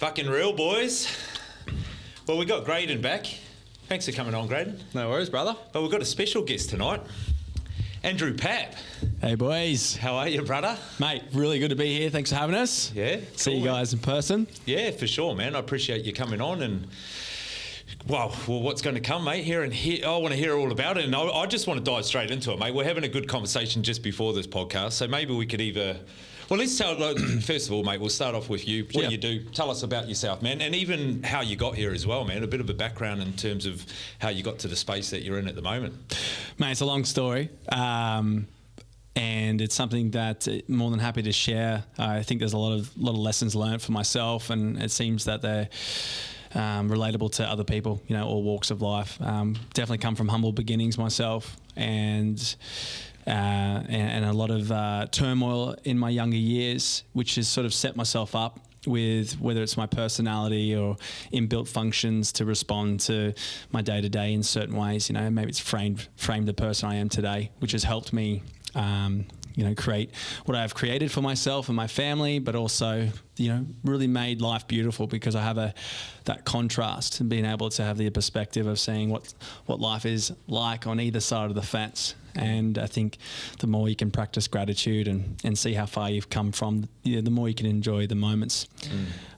Fucking real, boys. Well, we got Graydon back. Thanks for coming on, Graydon. No worries, brother. But we've got a special guest tonight, Andrew Papp. Hey, boys. How are you, brother? Mate, really good to be here. Thanks for having us. Yeah. See you guys in person. Yeah, for sure, man. I appreciate you coming on and... Well, what's going to come, mate? I want to hear all about it, and I just want to dive straight into it, mate. We're having a good conversation just before this podcast, so maybe we could either... Well, let's tell... First of all, mate, we'll start off with you. What do you do? Tell us about yourself, man, and even how you got here as well, man. A bit of a background in terms of how you got to the space that you're in at the moment. Mate, it's a long story, and it's something that I'm more than happy to share. I think there's a lot of lessons learned for myself, and it seems that they're... relatable to other people, all walks of life. Definitely come from humble beginnings myself, and a lot of turmoil in my younger years, which has sort of set myself up with whether it's my personality or inbuilt functions to respond to my day-to-day in certain ways. Maybe it's framed the person I am today, which has helped me create what I've created for myself and my family, but also, really made life beautiful because I have that contrast and being able to have the perspective of seeing what life is like on either side of the fence. And I think the more you can practice gratitude and see how far you've come from, the more you can enjoy the moments.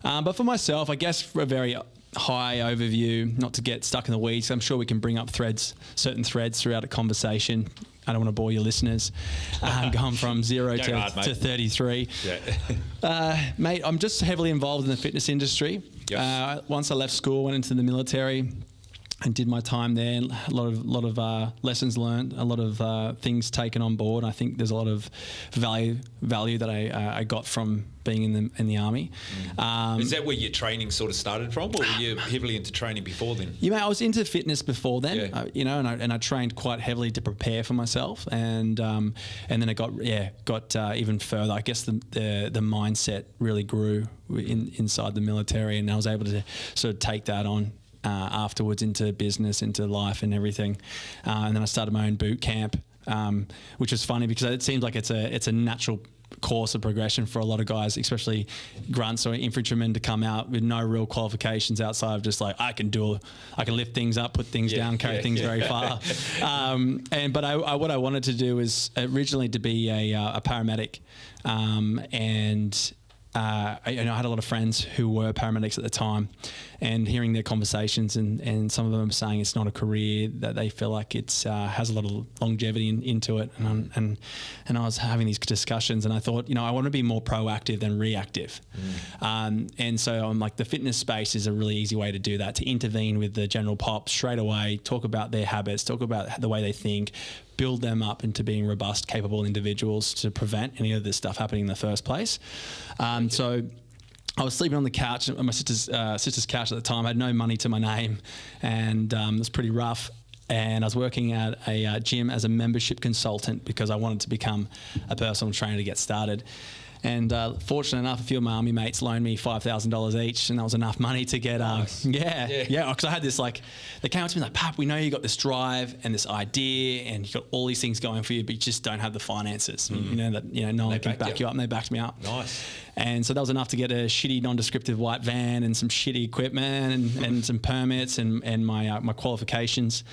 But for myself, I guess a very high overview, not to get stuck in the weeds. I'm sure we can bring up certain threads throughout a conversation. I don't want to bore your listeners. Going from 0 to 33. Yeah. Mate, I'm just heavily involved in the fitness industry. Yep. Once I left school, went into the military and did my time there. A lot of lessons learned, a lot of things taken on board. I think there's a lot of value that I got from being in the army. Is that where your training sort of started from, or were you heavily into training before then? Yeah, mate, I was into fitness before then. And I trained quite heavily to prepare for myself, and then it got even further. I guess the mindset really grew inside the military, and I was able to sort of take that on afterwards into business, into life and everything. And then I started my own boot camp, which was funny because it seems like it's a natural course of progression for a lot of guys, especially grunts or infantrymen, to come out with no real qualifications outside of just like, I can lift things up, put things down, carry things very far. But what I wanted to do is originally to be a paramedic, and I had a lot of friends who were paramedics at the time, and hearing their conversations and some of them saying it's not a career that they feel like it's has a lot of longevity into it, and I was having these discussions, and I thought, I want to be more proactive than reactive, and so I'm like, the fitness space is a really easy way to do that, to intervene with the general pop straight away, talk about their habits, talk about the way they think, build them up into being robust, capable individuals to prevent any of this stuff happening in the first place. So I was sleeping on the couch, on my sister's couch at the time. I had no money to my name, and it was pretty rough. And I was working at a gym as a membership consultant because I wanted to become a personal trainer to get started. And fortunate enough, a few of my army mates loaned me $5,000 each, and that was enough money to get, because I had this, they came up to me like, Pap, we know you got this drive and this idea, and you got all these things going for you, but you just don't have the finances. No one can back you up, and they backed me up. Nice. And so that was enough to get a shitty, non-descriptive white van and some shitty equipment and some permits and my qualifications.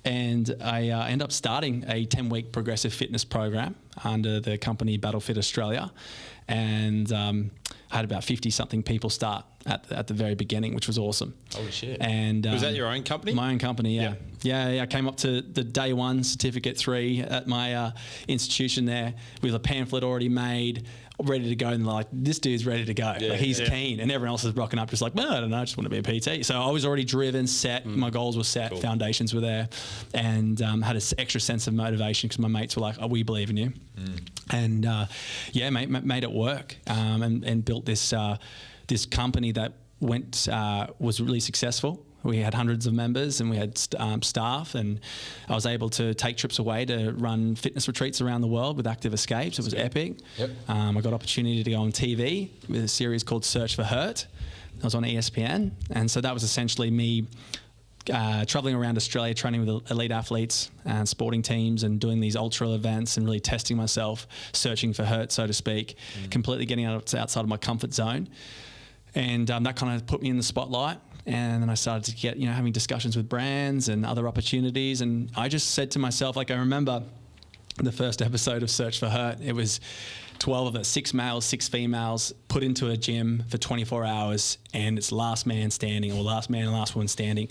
And I ended up starting a 10-week progressive fitness program under the company Battlefit Australia, and I had about 50-something people start at the very beginning, which was awesome. Holy shit. And was that your own company? My own company, yeah. Yeah. I came up to the day one, certificate 3 at my institution there with a pamphlet already made, ready to go, and like, this dude's ready to go. He's keen, and everyone else is rocking up just like, well, I don't know, I just want to be a PT. So I was already driven, set, my goals were set, cool. Foundations were there, and had an extra sense of motivation because my mates were like, oh, we believe in you. And made it work, and built this company that was really successful. We had hundreds of members, and we had staff, and I was able to take trips away to run fitness retreats around the world with Active Escapes. It was epic. Yep. I got opportunity to go on TV with a series called Search for Hurt. I was on ESPN, and so that was essentially me traveling around Australia, training with elite athletes and sporting teams, and doing these ultra events, and really testing myself, searching for hurt, so to speak, completely getting outside of my comfort zone. And that kind of put me in the spotlight. And then I started to get, having discussions with brands and other opportunities. And I just said to myself, like, I remember the first episode of Search for Hurt, it was 12 of us, 6 males, 6 females, put into a gym for 24 hours, and it's last man standing, or last man and last woman standing.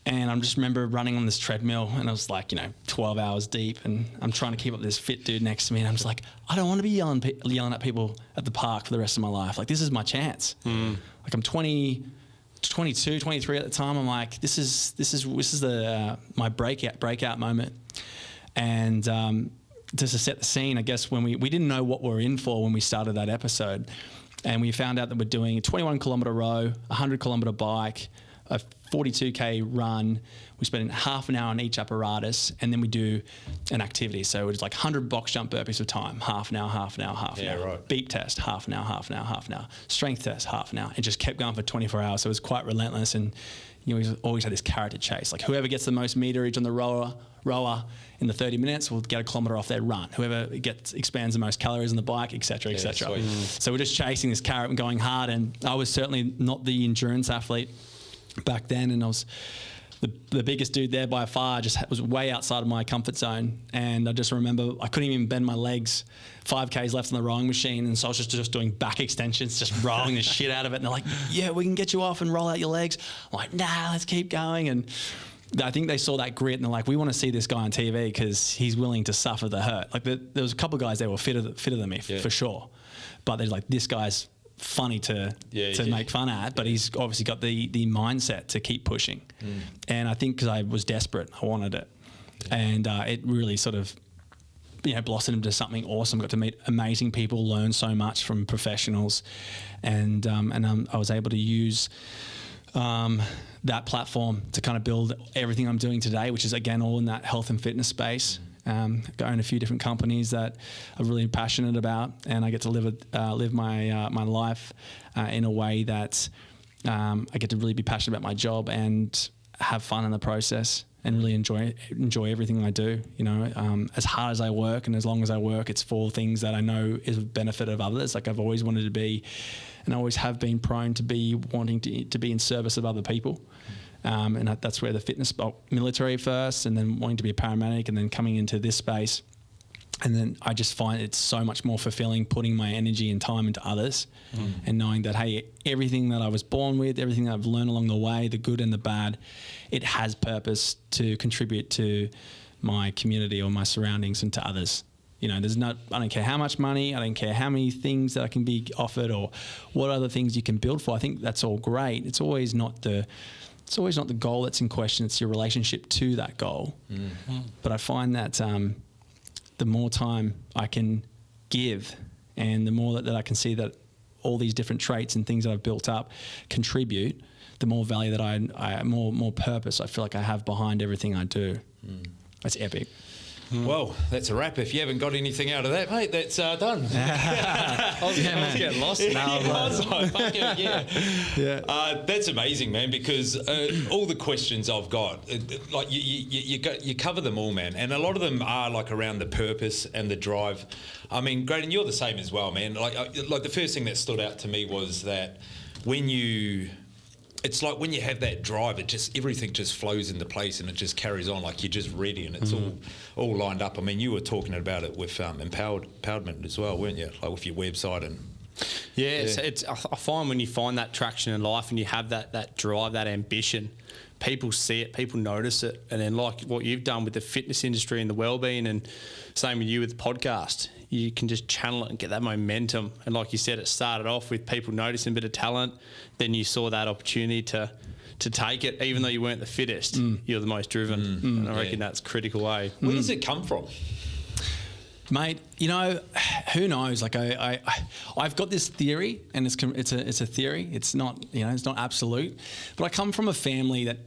And I just remember running on this treadmill, and I was like, 12 hours deep, and I'm trying to keep up with this fit dude next to me, and I'm just like, I don't want to be yelling at people at the park for the rest of my life. Like, this is my chance. Like, I'm 22, 23 at the time. I'm like, this is my breakout moment. And just to set the scene, I guess when we didn't know what we were in for when we started that episode, and we found out that we're doing a 21 kilometre row, a 100 kilometre bike, a 42k run. We spend half an hour on each apparatus, and then we do an activity. So it's like 100 box jump burpees of time, half an hour, half an hour, half an hour. Right. Beep test, half an hour, half an hour, half an hour. Strength test, half an hour. It just kept going for 24 hours. So it was quite relentless, and we always had this carrot to chase. Like, whoever gets the most meterage on the rower in the 30 minutes will get a kilometre off their run. Whoever expands the most calories on the bike, et cetera, et cetera. So we're just chasing this carrot and going hard. And I was certainly not the endurance athlete back then, and I was the biggest dude there by far. Just was way outside of my comfort zone, and I just remember I couldn't even bend my legs. 5Ks left on the rowing machine, and so I was just doing back extensions, just rolling the shit out of it. And they're like, "Yeah, we can get you off and roll out your legs." I'm like, "Nah, let's keep going." And I think they saw that grit, and they're like, "We want to see this guy on TV because he's willing to suffer the hurt." Like, there was a couple of guys that were fitter than me for sure, but they're like, "This guy's funny to make fun at, but he's obviously got the mindset to keep pushing." And I think because I was desperate, I wanted it, and it really sort of blossomed into something awesome. Got to meet amazing people, learn so much from professionals, and I was able to use that platform to kind of build everything I'm doing today, which is again all in that health and fitness space. I own a few different companies that I'm really passionate about, and I get to live my life in a way that I get to really be passionate about my job and have fun in the process, and really enjoy everything I do. As hard as I work and as long as I work, it's for things that I know is of benefit of others. Like, I've always wanted to be, and I always have been prone to be wanting to be in service of other people. And that's where the fitness, military first, and then wanting to be a paramedic, and then coming into this space. And then I just find it's so much more fulfilling putting my energy and time into others, and knowing that, hey, everything that I was born with, everything that I've learned along the way, the good and the bad, it has purpose to contribute to my community or my surroundings and to others. I don't care how much money, I don't care how many things that I can be offered or what other things you can build for. I think that's all great. It's always not the goal that's in question. It's your relationship to that goal. But I find that the more time I can give, and the more that I can see that all these different traits and things that I've built up contribute, the more value that I more purpose I feel like I have behind everything I do. That's epic. Well, that's a wrap. If you haven't got anything out of that, mate, that's done. I was getting lost now. That's amazing, man, because all the questions I've got, you cover them all, man. And a lot of them are like around the purpose and the drive. I mean, Graydon, you're the same as well, man. Like the first thing that stood out to me was that it's like when you have that drive, everything just flows into place and it just carries on, like you're just ready and it's all lined up. I mean, you were talking about it with empowerment as well, weren't you? Like with your website and I find when you find that traction in life and you have that drive, that ambition, people see it, people notice it, and then like what you've done with the fitness industry and the wellbeing, and same with you with the podcast, you can just channel it and get that momentum. And like you said, it started off with people noticing a bit of talent, then you saw that opportunity to take it, even though you weren't the fittest, you're the most driven. And I reckon that's critical. Where does it come from? Mate, who knows? Like I've got this theory, and it's a theory. It's not it's not absolute. But I come from a family that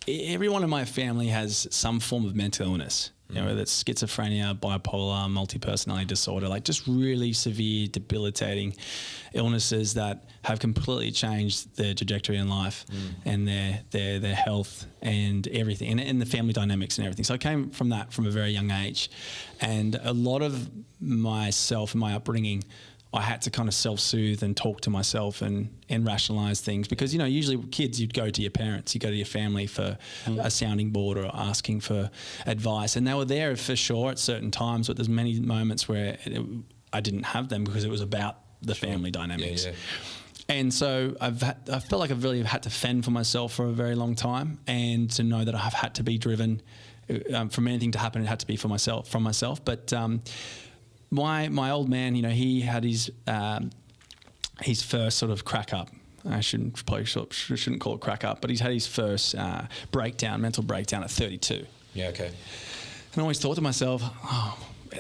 everyone in my family has some form of mental illness. Whether it's schizophrenia, bipolar, multi-personality disorder, like just really severe, debilitating illnesses that have completely changed their trajectory in life and their health and everything, and the family dynamics and everything. So I came from that from a very young age, and a lot of myself and my upbringing I had to kind of self-soothe and talk to myself and rationalize things because, usually kids, you'd go to your parents, you go to your family for a sounding board or asking for advice. And they were there for sure at certain times, but there's many moments where I didn't have them because it was about the family dynamics. Yeah. And so I felt like I've really had to fend for myself for a very long time, and to know that I've had to be driven from anything to happen, it had to be from myself. But my old man, he had his first sort of crack up. I shouldn't call it crack up, but he's had his first mental breakdown at 32. Yeah, okay. And I always thought to myself,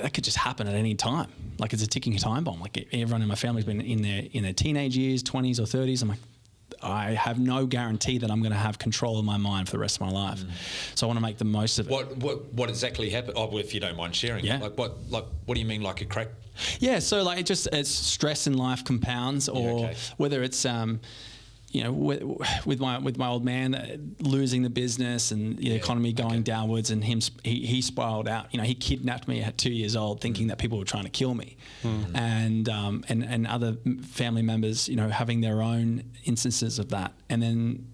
that could just happen at any time. Like, it's a ticking time bomb. Like, everyone in my family's been in their teenage years, 20s or 30s. I'm like, I have no guarantee that I'm going to have control of my mind for the rest of my life. So I want to make the most of it. What exactly happened? Oh, if you don't mind sharing. Yeah. What do you mean, like a crack? Yeah. So like it's stress in life compounds, or whether it's with my old man losing the business and the economy going downwards, and he spiraled out. He kidnapped me at 2 years old, thinking that people were trying to kill me, and other family members, having their own instances of that, and then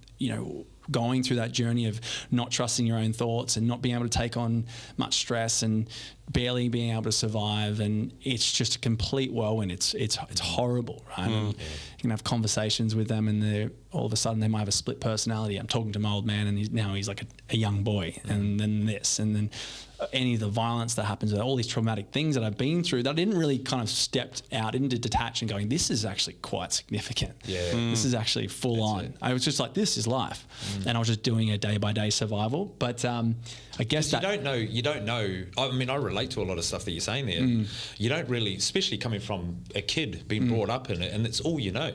going through that journey of not trusting your own thoughts and not being able to take on much stress and barely being able to survive, and it's just a complete whirlwind. It's horrible, right? And you can have conversations with them, and all of a sudden they might have a split personality. I'm talking to my old man, and he's like a young boy, and then this, and then any of the violence that happens, all these traumatic things that I've been through that I didn't really kind of stepped out into, detach and going, this is actually quite significant. Yeah. This is actually full on. I was just like, this is life. And I was just doing a day by day survival. But I guess that you don't know. I mean, I relate to a lot of stuff that you're saying there. You don't really, especially coming from a kid being brought up in it, and it's all you know.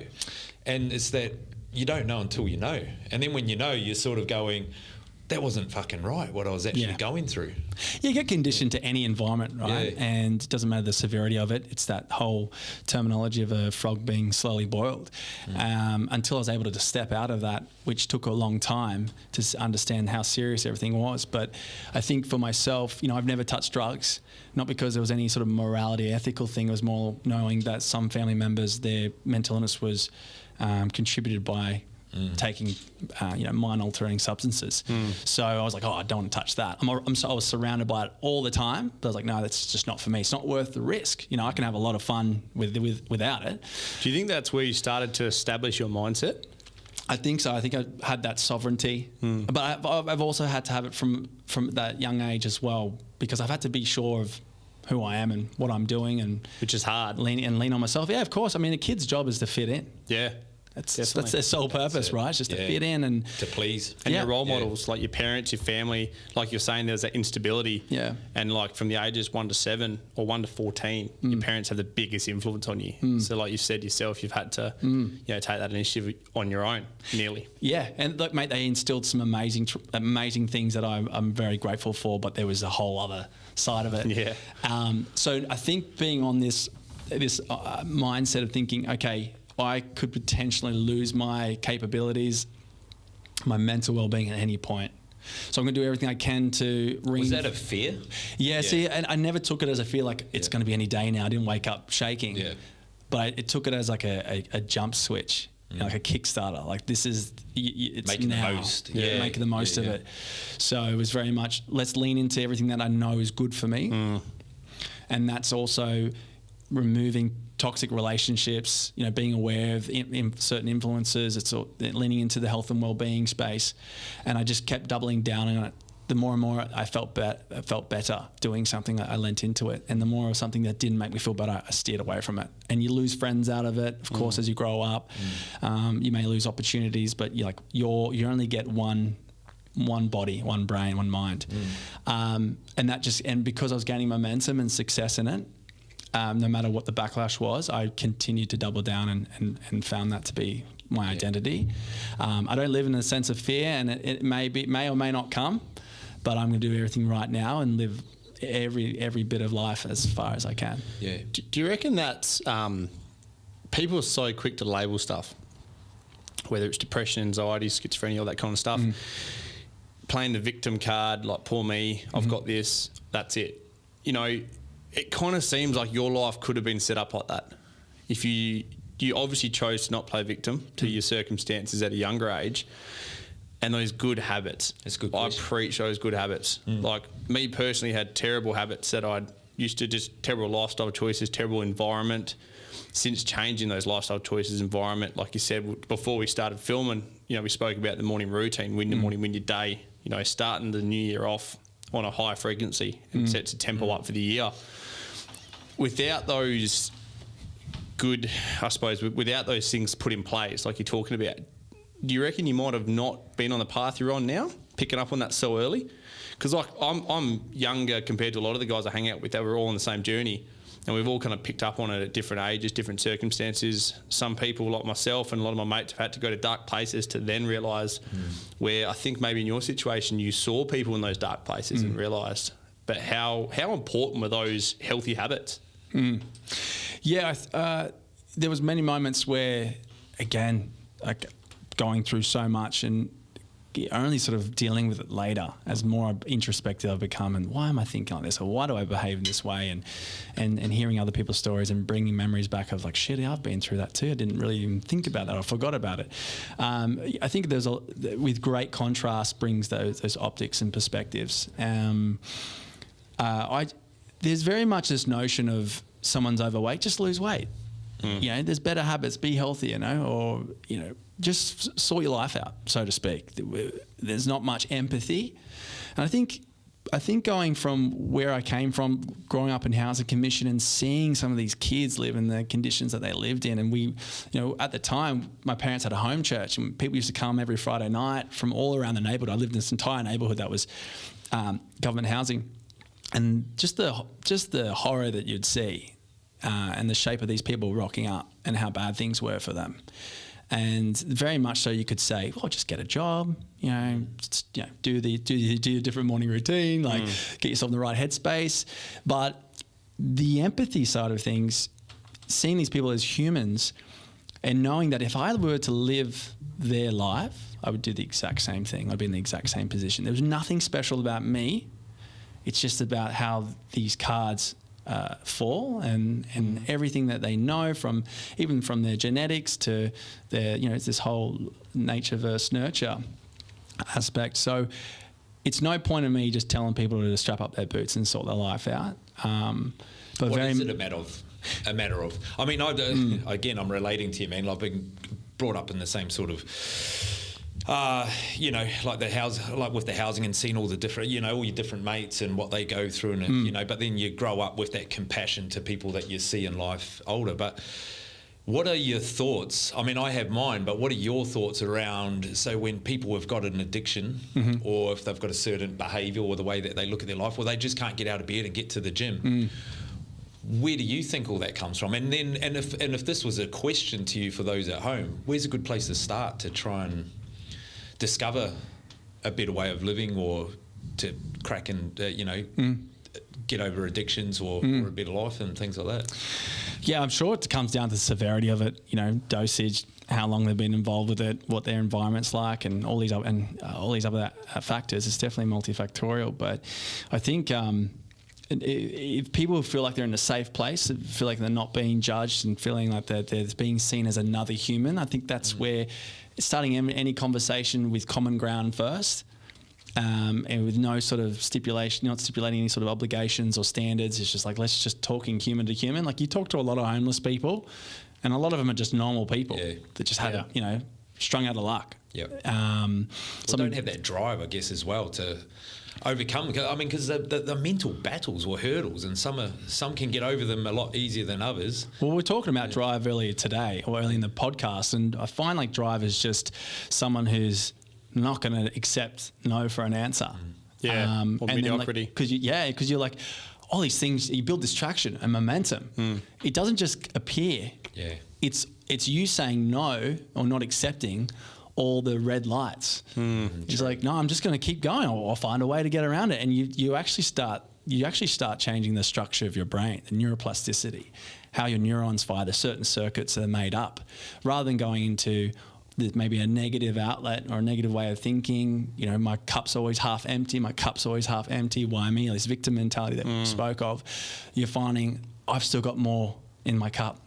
And it's that you don't know until you know. And then when you know, you're sort of going, that wasn't fucking right, what I was actually going through. You get conditioned to any environment, right? Yeah. And it doesn't matter the severity of it. It's that whole terminology of a frog being slowly boiled. Until I was able to step out of that, which took a long time to understand how serious everything was. But I think for myself, I've never touched drugs, not because there was any sort of morality, ethical thing. It was more knowing that some family members, their mental illness was contributed by taking, mind-altering substances. So I was like, I don't want to touch that. I was surrounded by it all the time, but I was like, no, that's just not for me. It's not worth the risk. I can have a lot of fun without it. Do you think that's where you started to establish your mindset? I think so. I think I had that sovereignty, but I've also had to have it from that young age as well, because I've had to be sure of who I am and what I'm doing, and which is hard. Lean on myself. Yeah, of course. I mean, a kid's job is to fit in. Yeah. That's their sole purpose, right? It's just to fit in and to please. And your role models, like your parents, your family, like you're saying, there's that instability. Yeah. And like from the ages 1 to 7 or 1 to 14, your parents have the biggest influence on you. So like you said yourself, you've had to, take that initiative on your own, nearly. Yeah. And look, mate, they instilled some amazing things that I'm very grateful for, but there was a whole other side of it. Yeah. So I think being on this mindset of thinking, okay, I could potentially lose my capabilities, my mental well-being at any point. So I'm going to do everything I can to Was that a fear? Yeah, see, and I never took it as a fear like it's going to be any day now. I didn't wake up shaking. Yeah. But it took it as like a jump switch, like a Kickstarter. Like this is, it's making now. the most. Yeah, making the most of it. So it was very much, let's lean into everything that I know is good for me. And that's also removing toxic relationships, being aware of certain influences. It's leaning into the health and well-being space, and I just kept doubling down on it. The more and more I felt better doing something, I lent into it, and the more of something that didn't make me feel better, I steered away from it. And you lose friends out of it, of course, as you grow up. You may lose opportunities, but you only get one body, one brain, one mind, and because I was gaining momentum and success in it. No matter what the backlash was, I continued to double down and found that to be my identity. I don't live in a sense of fear, and it may or may not come, but I'm going to do everything right now and live every bit of life as far as I can. Yeah. Do you reckon that people are so quick to label stuff, whether it's depression, anxiety, schizophrenia, all that kind of stuff, playing the victim card, like poor me, I've got this, that's it. It kind of seems like your life could have been set up like that. if you obviously chose to not play victim to your circumstances at a younger age, and those good habits. That's good. I preach those good habits. Like me personally, had terrible habits that I'd used to, just terrible lifestyle choices, terrible environment. Since changing those lifestyle choices, environment, like you said before we started filming, we spoke about the morning routine, win your morning, win your day. Starting the new year off on a high frequency and sets a tempo up for the year. Without those good, I suppose, without those things put in place, like you're talking about, do you reckon you might have not been on the path you're on now, picking up on that so early? Because like I'm younger compared to a lot of the guys I hang out with that were all on the same journey. And we've all kind of picked up on it at different ages, different circumstances. Some people, like myself and a lot of my mates, have had to go to dark places to then realise where I think maybe in your situation you saw people in those dark places and realised. But how important were those healthy habits? Yeah, there was many moments where, again, like going through so much and only sort of dealing with it later as more introspective I've become, and why am I thinking like this, or why do I behave in this way, and hearing other people's stories and bringing memories back of like, shit, I've been through that too. I didn't really even think about that. I forgot about it. I think with great contrast brings those optics and perspectives. There's very much this notion of someone's overweight, just lose weight. There's better habits, be healthy, or just sort your life out, so to speak. There's not much empathy. And I think going from where I came from, growing up in housing commission and seeing some of these kids live in the conditions that they lived in, and we, at the time, my parents had a home church and people used to come every Friday night from all around the neighbourhood. I lived in this entire neighbourhood that was government housing, and just the horror that you'd see and the shape of these people rocking up and how bad things were for them. And very much so you could say, well, just get a job, do your different morning routine, get yourself in the right headspace. But the empathy side of things, seeing these people as humans and knowing that if I were to live their life, I would do the exact same thing. I'd be in the exact same position. There was nothing special about me. It's just about how these cards fall and everything that they know, from even from their genetics to their, it's this whole nature versus nurture aspect. So it's no point in me just telling people to strap up their boots and sort their life out. But what is it a matter of? I mean, again, I'm relating to you, man. I've been brought up in the same sort of like with the housing, and seeing all the different, all your different mates and what they go through, and but then you grow up with that compassion to people that you see in life older. But what are your thoughts? I mean, I have mine, but what are your thoughts around, so when people have got an addiction, or if they've got a certain behaviour or the way that they look at their life, or they just can't get out of bed and get to the gym, where do you think all that comes from? And then, if this was a question to you for those at home, where's a good place to start to try and discover a better way of living, or to crack and get over addictions, or a better life and things like that? Yeah, I'm sure it comes down to the severity of it, dosage, how long they've been involved with it, what their environment's like, and all these other factors. It's definitely multifactorial. But I think if people feel like they're in a safe place, feel like they're not being judged and feeling like they're being seen as another human, I think that's where starting any conversation with common ground first, and with no sort of stipulation, not stipulating any sort of obligations or standards. It's just like, let's just talking human to human. Like, you talk to a lot of homeless people, and a lot of them are just normal people that just had strung out of luck. Yep. Don't have that drive, I guess, as well, to overcome. I mean, because the mental battles or hurdles, and some can get over them a lot easier than others. Well, we're talking about drive earlier today, or early in the podcast, and I find like drive is just someone who's not going to accept no for an answer. Or mediocrity. Because you're like, all these things, you build this traction and momentum. It doesn't just appear. Yeah. It's you saying no or not accepting all the red lights. It's like, no, I'm just going to keep going. I'll find a way to get around it. And you actually start changing the structure of your brain, the neuroplasticity, how your neurons fire, the certain circuits that are made up, rather than going into maybe a negative outlet or a negative way of thinking. My cup's always half empty. Why me? This victim mentality that we spoke of. You're finding, I've still got more in my cup.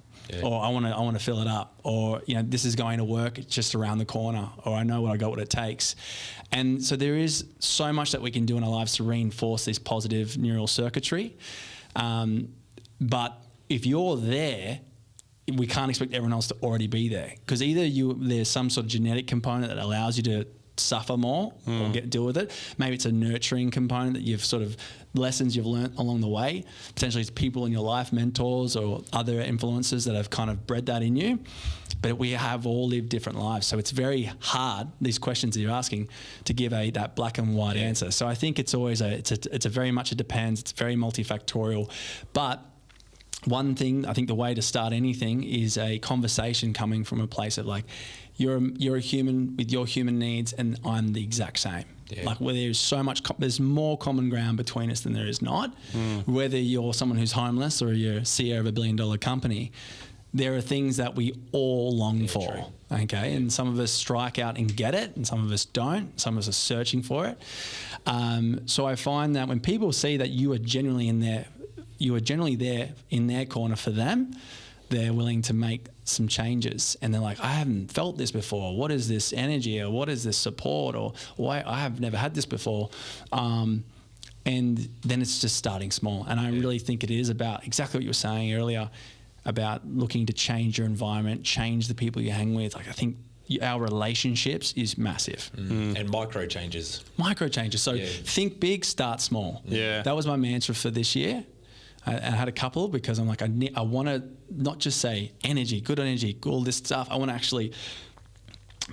or I want to fill it up, or this is going to work. It's just around the corner, or I know what it takes. And so there is so much that we can do in our lives to reinforce this positive neural circuitry. But if you're there, we can't expect everyone else to already be there, because either there's some sort of genetic component that allows you to suffer more or deal with it. Maybe it's a nurturing component that you've sort of lessons you've learnt along the way. Potentially it's people in your life, mentors or other influences that have kind of bred that in you. But we have all lived different lives, so it's very hard, these questions that you're asking, to give that black and white answer. So I think it's always it's a very much it depends. It's very multifactorial. But one thing, I think the way to start anything is a conversation coming from a place of like, you're a human with your human needs, and I'm the exact same. Yeah. Like, where there's so much, there's more common ground between us than there is not. Whether you're someone who's homeless or you're CEO of $1 billion company, there are things that we all long for. True. Okay, and some of us strike out and get it, and some of us don't. Some of us are searching for it. So I find that when people see that you are generally there in their corner for them, they're willing to make some changes, and they're like, I haven't felt this before. What is this energy, or what is this support, or why I have never had this before? And then it's just starting small. And I really think it is about exactly what you were saying earlier about looking to change your environment, change the people you hang with. Like, I think our relationships is massive. And micro changes. So think big, start small. Yeah. That was my mantra for this year. I had a couple, because I'm like, I want to not just say energy, good energy, all this stuff. I want to actually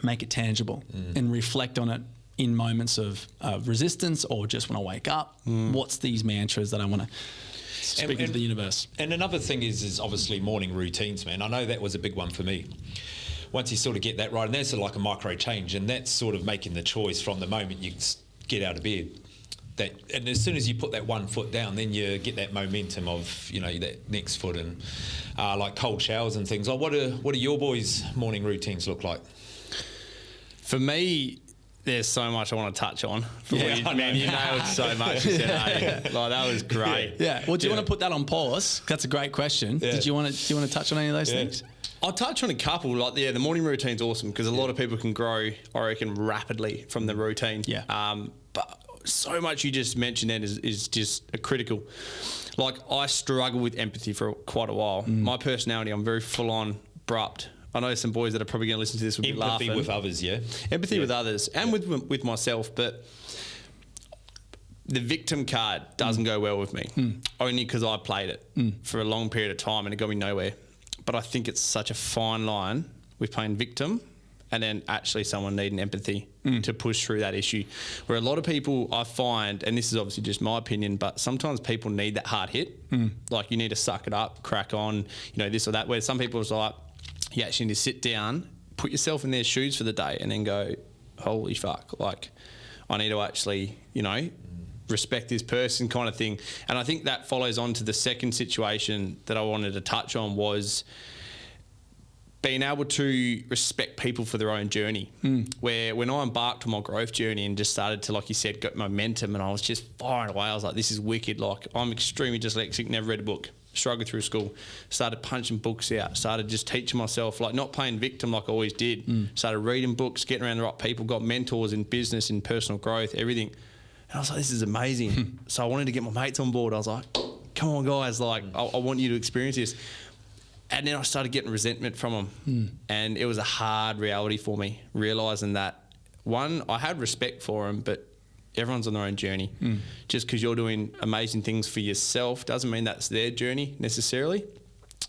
make it tangible and reflect on it in moments of resistance, or just when I wake up. What's these mantras that I want to speak into the universe? And another thing is obviously morning routines, man. I know that was a big one for me. Once you sort of get that right, and that's like a micro change, and that's sort of making the choice from the moment you get out of bed. And as soon as you put that one foot down, then you get that momentum of that next foot, and like cold showers and things. Like, what do your boys' morning routines look like? For me, there's so much I want to touch on. Man, you nailed so much. You said, like, that was great. Yeah. Well, do you want to put that on pause? That's a great question. Yeah. Do you want to touch on any of those things? I'll touch on a couple. Like, the morning routine's awesome, because a lot of people can grow, I reckon, rapidly from the routine. Yeah. But so much you just mentioned then is just a critical. Like, I struggle with empathy for quite a while. My personality, I'm very full on abrupt. I know some boys that are probably going to listen to this will be laughing. Empathy with others, yeah. Empathy with others, and with myself. But the victim card doesn't go well with me, only because I played it for a long period of time and it got me nowhere. But I think it's such a fine line with playing victim and then actually someone needing empathy to push through that issue. Where a lot of people, I find, and this is obviously just my opinion, but sometimes people need that hard hit. Like, you need to suck it up, crack on, this or that. Where some people are like, you actually need to sit down, put yourself in their shoes for the day, and then go, holy fuck, like, I need to actually, respect this person, kind of thing. And I think that follows on to the second situation that I wanted to touch on, was being able to respect people for their own journey. Where when I embarked on my growth journey and just started to, like you said, get momentum, and I was just firing away, I was like, this is wicked. Like, I'm extremely dyslexic, never read a book, struggled through school, started punching books out, started just teaching myself, like, not playing victim like I always did. Started reading books, getting around the right people, got mentors in business, in personal growth, everything. And I was like, this is amazing. So I wanted to get my mates on board. I was like, come on, guys, like, I want you to experience this. And then I started getting resentment from them. And it was a hard reality for me, realising that, one, I had respect for them, but everyone's on their own journey. Just because you're doing amazing things for yourself doesn't mean that's their journey necessarily.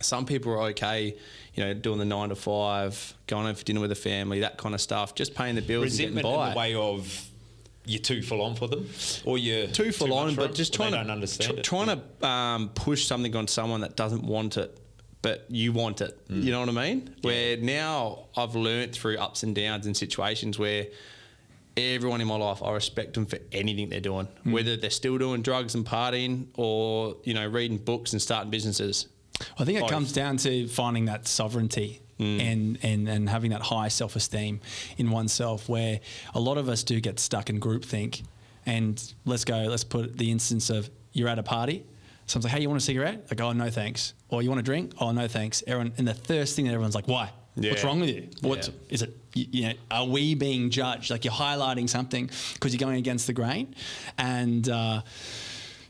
Some people are okay, doing the 9 to 5, going home for dinner with a family, that kind of stuff, just paying the bills resentment and getting by. In the way of you're too full on for them, or you're too full on, but just trying to push something on someone that doesn't want it, but you want it. You know what I mean? Yeah. Where now I've learnt through ups and downs in situations where everyone in my life, I respect them for anything they're doing, whether they're still doing drugs and partying, or reading books and starting businesses. I think it comes down to finding that sovereignty and having that high self-esteem in oneself, where a lot of us do get stuck in groupthink. And let's put the instance of, you're at a party Someone's like, hey, you want a cigarette? Like, oh, no, thanks. Or you want a drink? Oh, no, thanks. Everyone, and the first thing that everyone's like, why? Yeah. What's wrong with you? Is it, are we being judged? Like, you're highlighting something because you're going against the grain. And,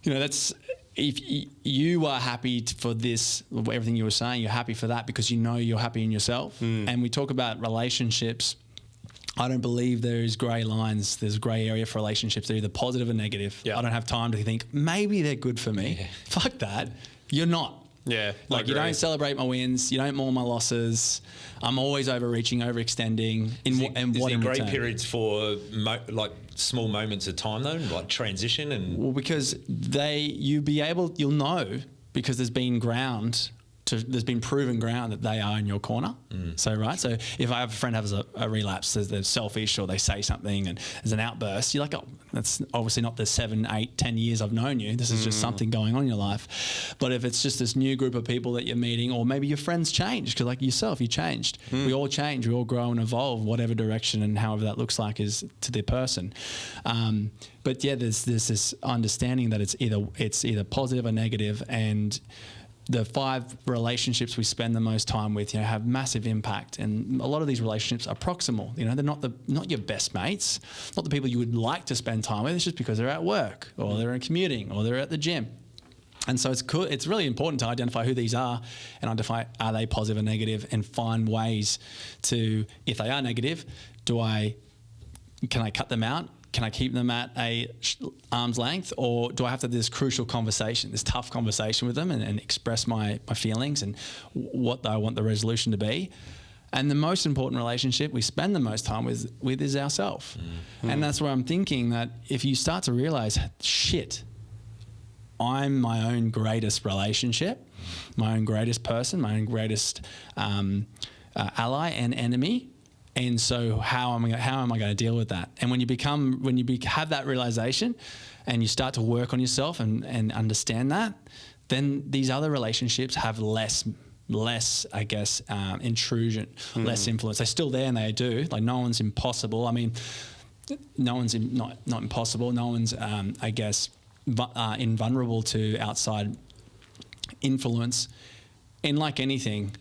that's, if you are happy for this, everything you were saying, you're happy for that because you know you're happy in yourself. And we talk about relationships. I don't believe there is grey lines. There's grey area for relationships. They're either positive or negative. Yeah. I don't have time to think, maybe they're good for me. Yeah. Fuck that. You're not. Yeah. Like, you don't celebrate my wins. You don't mourn my losses. I'm always overreaching, overextending. Is there great periods for small moments of time though, like transition and? Well, because you'll know because there's been proven ground that they are in your corner. So if I have a friend has a relapse, they're selfish or they say something and there's an outburst, you're like, oh, that's obviously not the 7, 8, 10 years I've known you. This is just something going on in your life. But if it's just this new group of people that you're meeting, or maybe your friends change, because like yourself, you changed. We all change. We all grow and evolve, whatever direction and however that looks like is to the person. But yeah, there's this understanding that it's either positive or negative, and the 5 relationships we spend the most time with, have massive impact, and a lot of these relationships are proximal. They're not your best mates, not the people you would like to spend time with. It's just because they're at work, or they're commuting, or they're at the gym. And so it's cool. It's really important to identify who these are and identify, are they positive or negative, and find ways to, if they are negative, can I cut them out? Can I keep them at a arm's length, or do I have to have this crucial conversation, this tough conversation with them and express my feelings and what I want the resolution to be? And the most important relationship we spend the most time with is ourselves. And that's where I'm thinking that if you start to realize, shit, I'm my own greatest relationship, my own greatest person, my own greatest ally and enemy. And so how am I going to deal with that? And when you have that realization and you start to work on yourself and understand that, then these other relationships have less, I guess, intrusion, less influence. They're still there and they do. Like, no one's impossible. I mean, no one's not impossible. No one's, I guess, invulnerable to outside influence. And like anything,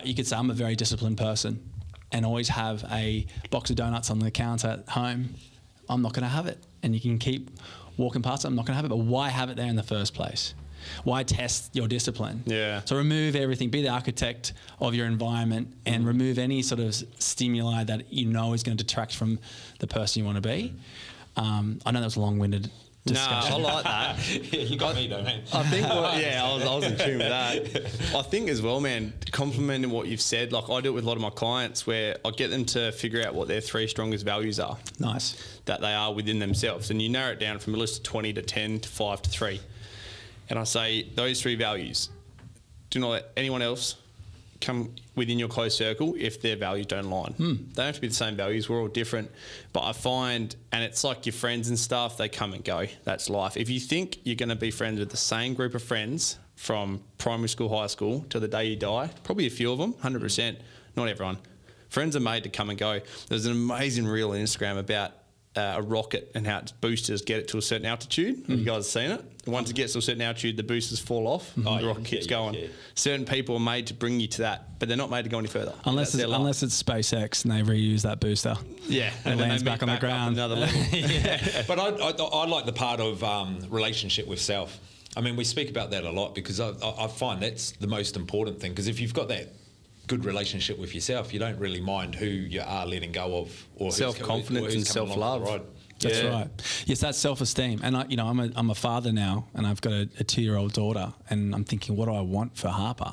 you could say I'm a very disciplined person and always have a box of donuts on the counter at home. I'm not going to have it. And you can keep walking past it. I'm not going to have it. But why have it there in the first place? Why test your discipline? Yeah. So remove everything. Be the architect of your environment and remove any sort of stimuli that you know is going to detract from the person you want to be. I know that was a long-winded discussion. No, I like that. You got me though, man. I think, I was in tune with that. I think as well, man, complimenting what you've said, like I do it with a lot of my clients where I get them to figure out what their 3 strongest values are. Nice. That they are within themselves. And you narrow it down from a list of 20 to 10 to 5 to 3. And I say, those 3 values, do not let anyone else come within your close circle if their values don't align. They don't have to be the same values. We're all different. But I find, and it's like your friends and stuff, they come and go. That's life. If you think you're going to be friends with the same group of friends from primary school, high school, till the day you die, probably a few of them, 100%, not everyone. Friends are made to come and go. There's an amazing reel on Instagram about a rocket and how its boosters get it to a certain altitude. Have you guys seen it? Once it gets to a certain altitude, the boosters fall off. The rocket keeps going. Yeah. Certain people are made to bring you to that, but they're not made to go any further. Unless it's SpaceX and they reuse that booster. Yeah. And lands back on the ground. Another level. But I like the part of relationship with self. I mean, we speak about that a lot because I find that's the most important thing, because if you've got that good relationship with yourself, you don't really mind who you are letting go of, or self-confidence and self-love. That's right. Yes, that's self-esteem. And I'm a father now, and I've got a 2-year-old daughter, and I'm thinking, what do I want for Harper?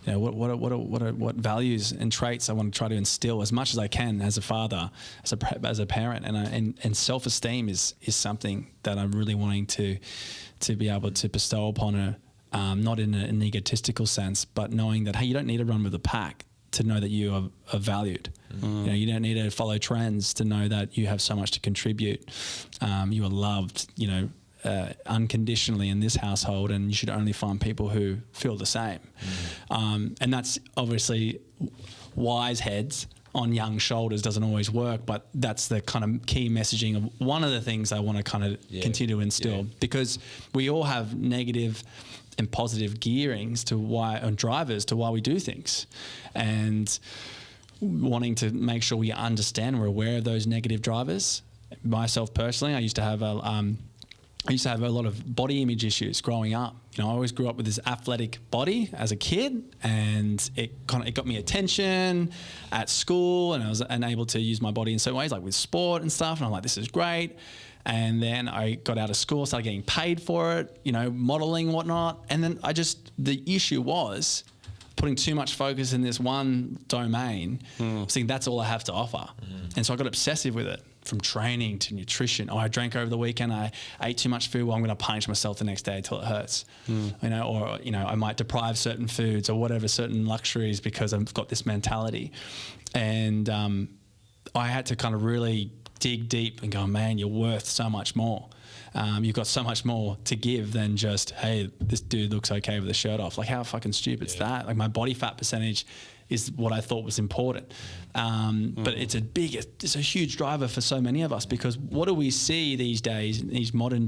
What values and traits I want to try to instill as much as I can as a father, as a parent, and self-esteem is something that I'm really wanting to be able to bestow upon her. Not in an egotistical sense, but knowing that, hey, you don't need to run with the pack to know that you are valued. You don't need to follow trends to know that you have so much to contribute. You are loved, unconditionally in this household, and you should only find people who feel the same. And that's obviously wise heads on young shoulders doesn't always work, but that's the kind of key messaging of one of the things I want to kind of continue to instill, because we all have negative and positive gearings to why, and drivers to why we do things, and wanting to make sure we understand, we're aware of those negative drivers. Myself personally, I used to have a lot of body image issues growing up. You know, I always grew up with this athletic body as a kid, and it got me attention at school, and I was able to use my body in certain ways, like with sport and stuff. And I'm like, this is great. And then I got out of school, started getting paid for it, you know, modeling and whatnot. And then the issue was putting too much focus in this one domain, saying that's all I have to offer. And so I got obsessive with it, from training to nutrition. I drank over the weekend, I ate too much food, well, I'm going to punish myself the next day until it hurts. You know, or, you know, I might deprive certain foods or whatever, certain luxuries, because I've got this mentality. And I had to kind of really dig deep and go, man, you're worth so much more. You've got so much more to give than just, hey, this dude looks okay with the shirt off. Like, how fucking stupid's that? Like, my body fat percentage is what I thought was important. But it's a huge driver for so many of us, because what do we see these days, these modern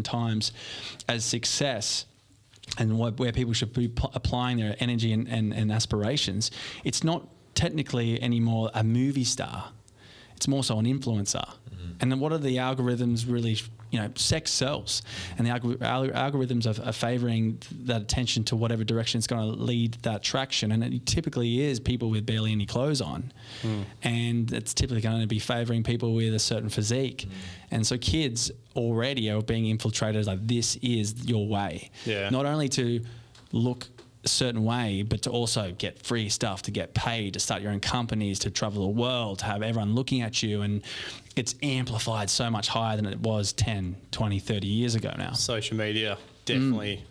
times, as success, and where people should be applying their energy and aspirations? It's not technically anymore a movie star. It's more so an influencer. And then what are the algorithms really, you know, sex sells, and the algorithms are favoring that attention to whatever direction it's going to lead that traction. And it typically is people with barely any clothes on. And it's typically going to be favoring people with a certain physique. And so kids already are being infiltrated like, this is your way. Not only to look a certain way, but to also get free stuff, to get paid, to start your own companies, to travel the world, to have everyone looking at you. And it's amplified so much higher than it was 10, 20, 30 years ago now. Social media, definitely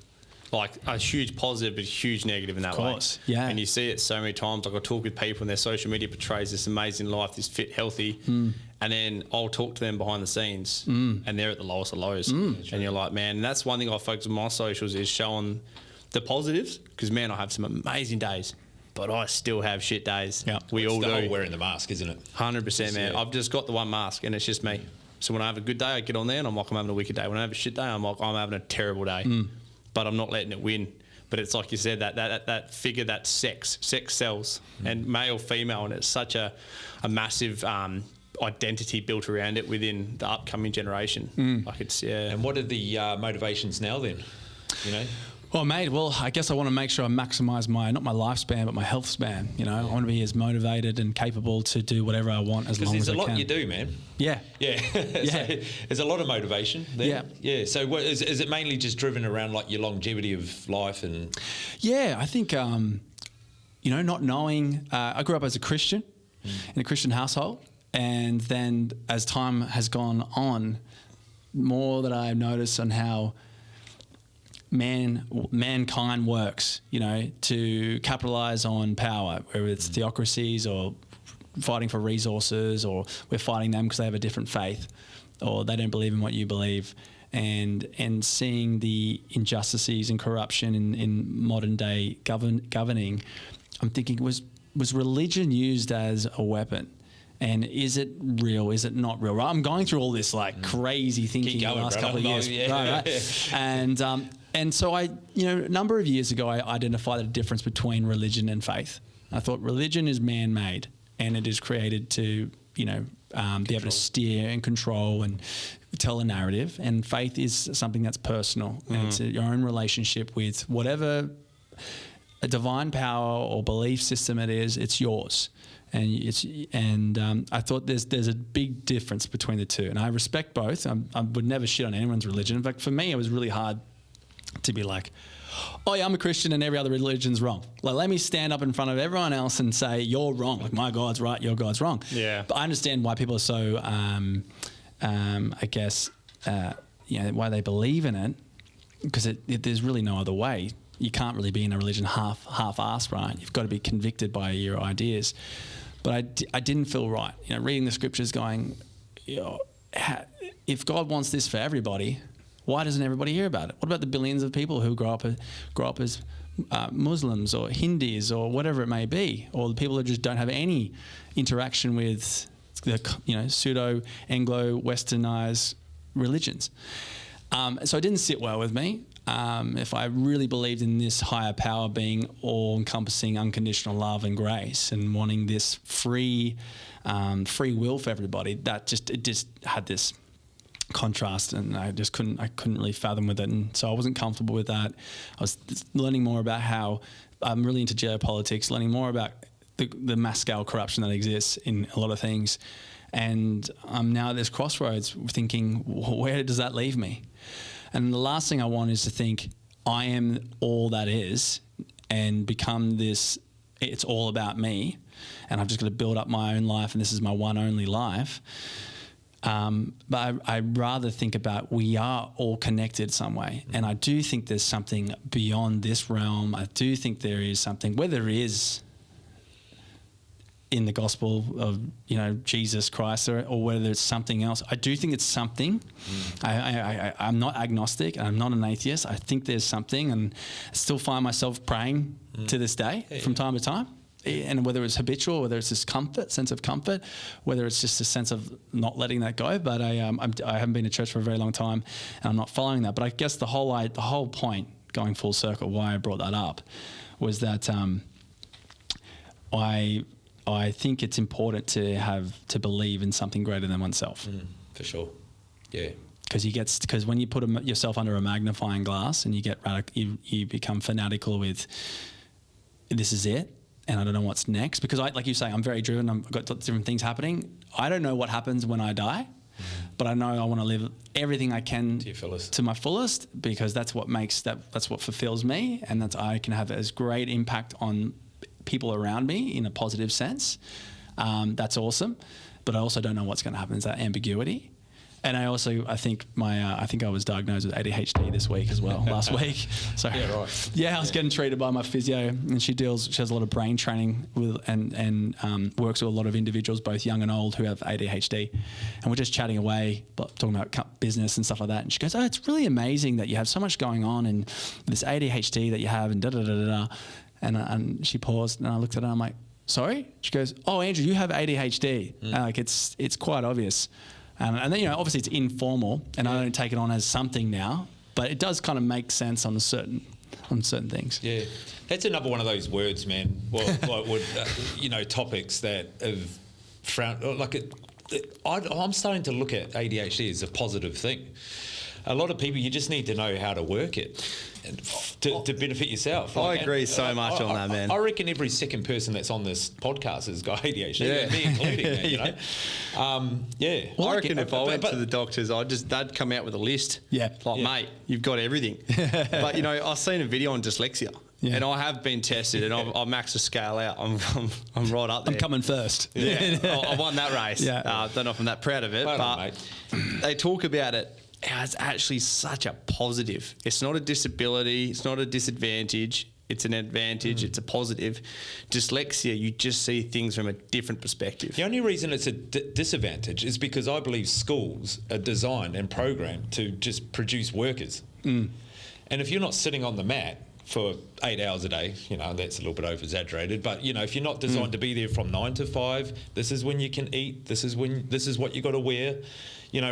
like a huge positive, but huge negative in that way. Of course, yeah. And you see it so many times. Like, I talk with people and their social media portrays this amazing life, this fit, healthy, and then I'll talk to them behind the scenes and they're at the lowest of lows. And you're like, man, and that's one thing I focus on my socials, is showing the positives, because, man, I have some amazing days, but I still have shit days. We all do. The whole wearing the mask, isn't it? 100%, man. I've just got the one mask, and it's just me. So when I have a good day, I get on there and I'm like, I'm having a wicked day. When I have a shit day, I'm like, I'm having a terrible day. But I'm not letting it win. But it's like you said, that figure, that sex sells, and male, female, and it's such a massive identity built around it within the upcoming generation. Like, it's And what are the motivations now then? You know. Well, mate, I guess I want to make sure I maximise not my lifespan, but my health span. You know, I want to be as motivated and capable to do whatever I want as long as I can. There's a lot you do, man. Yeah. So there's a lot of motivation there. Yeah. So is it mainly just driven around like your longevity of life and? Yeah, I think, you know, not knowing, I grew up as a Christian in a Christian household. And then as time has gone on, more that I've noticed on how mankind works, you know, to capitalize on power, whether it's theocracies or fighting for resources, or we're fighting them because they have a different faith or they don't believe in what you believe, and seeing the injustices and corruption in modern day governing, I'm thinking, was religion used as a weapon? And is it real? Is it not real? Right? I'm going through all this like crazy thinking the last couple of years. Right. And so a number of years ago, I identified the difference between religion and faith. I thought religion is man-made, and it is created to, be able to steer and control and tell a narrative. And faith is something that's personal, and it's your own relationship with whatever a divine power or belief system it is. It's yours. And I thought there's a big difference between the two, and I respect both. I would never shit on anyone's religion. In fact, for me, it was really hard to be like, oh yeah, I'm a Christian and every other religion's wrong. Like, let me stand up in front of everyone else and say, you're wrong. Like, my God's right, your God's wrong. Yeah. But I understand why people are so, I guess, why they believe in it, because there's really no other way. You can't really be in a religion half-assed, right? You've got to be convicted by your ideas. But I didn't feel right. Reading the scriptures going, if God wants this for everybody, why doesn't everybody hear about it? What about the billions of people who grow up as Muslims or Hindus or whatever it may be, or the people that just don't have any interaction with the pseudo Anglo Westernized religions. So it didn't sit well with me. If I really believed in this higher power being all-encompassing unconditional love and grace and wanting this free will for everybody, it just had this contrast, and I couldn't really fathom with it, and so I wasn't comfortable with that. I was learning more about how I'm really into geopolitics, learning more about the mass scale corruption that exists in a lot of things, and I'm now at this crossroads thinking, where does that leave me? And the last thing I want is to think I am all that is and become this, it's all about me and I've just got to build up my own life and this is my one only life. But I'd rather think about we are all connected some way. And I do think there's something beyond this realm. I do think there is something, whether it is in the gospel of, Jesus Christ or whether it's something else. I do think it's something. I'm not agnostic and I'm not an atheist. I think there's something, and I still find myself praying to this day from time to time. And whether it's habitual, whether it's this sense of comfort, whether it's just a sense of not letting that go. But I haven't been to church for a very long time, and I'm not following that. But I guess the whole point, going full circle, why I brought that up, was that I think it's important to believe in something greater than oneself. For sure, yeah. Because when you put yourself under a magnifying glass and you become fanatical with this is it. And I don't know what's next, because like you say, I'm very driven. I've got different things happening. I don't know what happens when I die, but I know I want to live everything I can to my fullest, because that's what that's what fulfills me, and I can have as great impact on people around me in a positive sense. That's awesome, but I also don't know what's going to happen. Is that ambiguity? And I think I was diagnosed with ADHD this week as well, last week. So yeah, right. Yeah, I was getting treated by my physio, and she has a lot of brain training with and works with a lot of individuals, both young and old, who have ADHD. And we're just chatting away, talking about business and stuff like that. And she goes, "Oh, it's really amazing that you have so much going on and this ADHD that you have and da da da da." And she paused, and I looked at her, and I'm like, "Sorry?" She goes, "Oh, Andrew, you have ADHD." It's quite obvious. And then, obviously it's informal, and I don't take it on as something now, but it does kind of make sense on certain things. Yeah, that's another one of those words, man. Topics that have frowned. I'm starting to look at ADHD as a positive thing. A lot of people, you just need to know how to work it to benefit yourself. I agree so much on that, man. I reckon every second person that's on this podcast has got ADHD, me including. Well, I reckon if I went to the doctors, they'd come out with a list. Mate, you've got everything. But I've seen a video on dyslexia. Yeah. And I have been tested, and I've maxed the scale out. I'm right up there. I'm coming first. Yeah, I won that race. Yeah. Don't know if I'm that proud of it, but they talk about it. It's actually such a positive. It's not a disability. It's not a disadvantage. It's an advantage. It's a positive. Dyslexia, you just see things from a different perspective. The only reason it's a disadvantage is because I believe schools are designed and programmed to just produce workers. And if you're not sitting on the mat for 8 hours a day, that's a little bit over-exaggerated, but, if you're not designed to be there from 9 to 5, this is when you can eat, this is what you got to wear,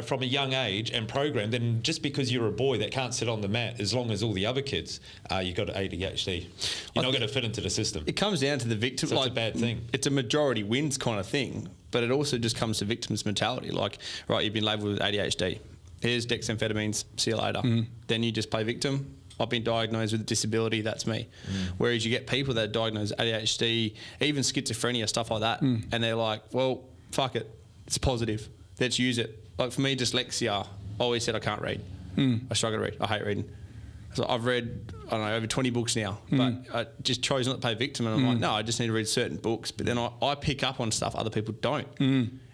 from a young age and program, then just because you're a boy that can't sit on the mat as long as all the other kids, you've got ADHD. You're not going to fit into the system. It comes down to the victim. So it's a bad thing. It's a majority wins kind of thing, but it also just comes to victim's mentality. Like, right, you've been labelled with ADHD. Here's dexamphetamines. See you later. Then you just play victim. I've been diagnosed with a disability, that's me. Whereas you get people that are diagnosed with ADHD, even schizophrenia, stuff like that, and they're like, well, fuck it, it's positive, let's use it. Like for me, dyslexia, I always said I can't read. I struggle to read, I hate reading. So I've read, over 20 books now, but I just chose not to play victim, and I'm like, no, I just need to read certain books, but then I pick up on stuff other people don't.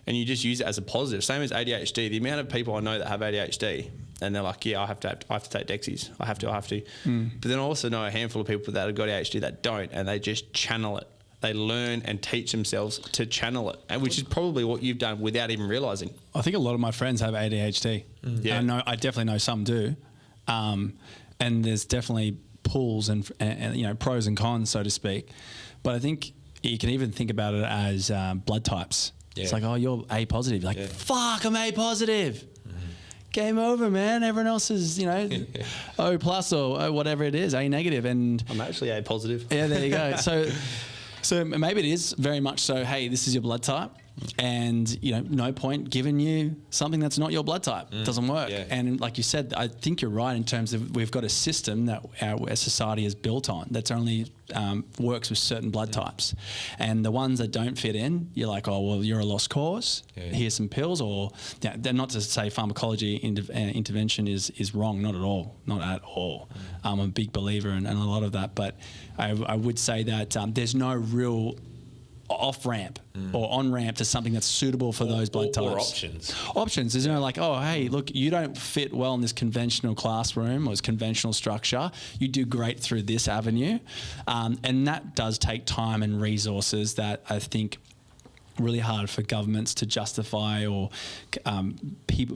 And you just use it as a positive. Same as ADHD, the amount of people I know that have ADHD, and they're like, yeah, I have to take Dexies. I have to. But then I also know a handful of people that have got ADHD that don't, and they just channel it. They learn and teach themselves to channel it, and which is probably what you've done without even realising. I think a lot of my friends have ADHD. Yeah. I definitely know some do. And there's definitely pulls and pros and cons, so to speak. But I think you can even think about it as blood types. Yeah. It's like, oh, you're A positive. Like, fuck, I'm A positive. Game over, man. Everyone else is, O plus or whatever it is, A negative. And I'm actually A positive. Yeah, there you go. So maybe it is very much so, hey, this is your blood type. And, no point giving you something that's not your blood type. It doesn't work. Yeah. And like you said, I think you're right in terms of we've got a system that our society is built on that's only works with certain blood types. And the ones that don't fit in, you're like, oh, well, you're a lost cause. Yeah. Here's some pills. Or they're not to say pharmacology intervention is wrong. Not at all. Not at all. I'm a big believer in a lot of that. But I would say that there's no real off-ramp or on-ramp to something that's suitable for those blood types. Or options. There's like, oh, hey, look, you don't fit well in this conventional classroom or this conventional structure. You do great through this avenue. And that does take time and resources that I think really hard for governments to justify or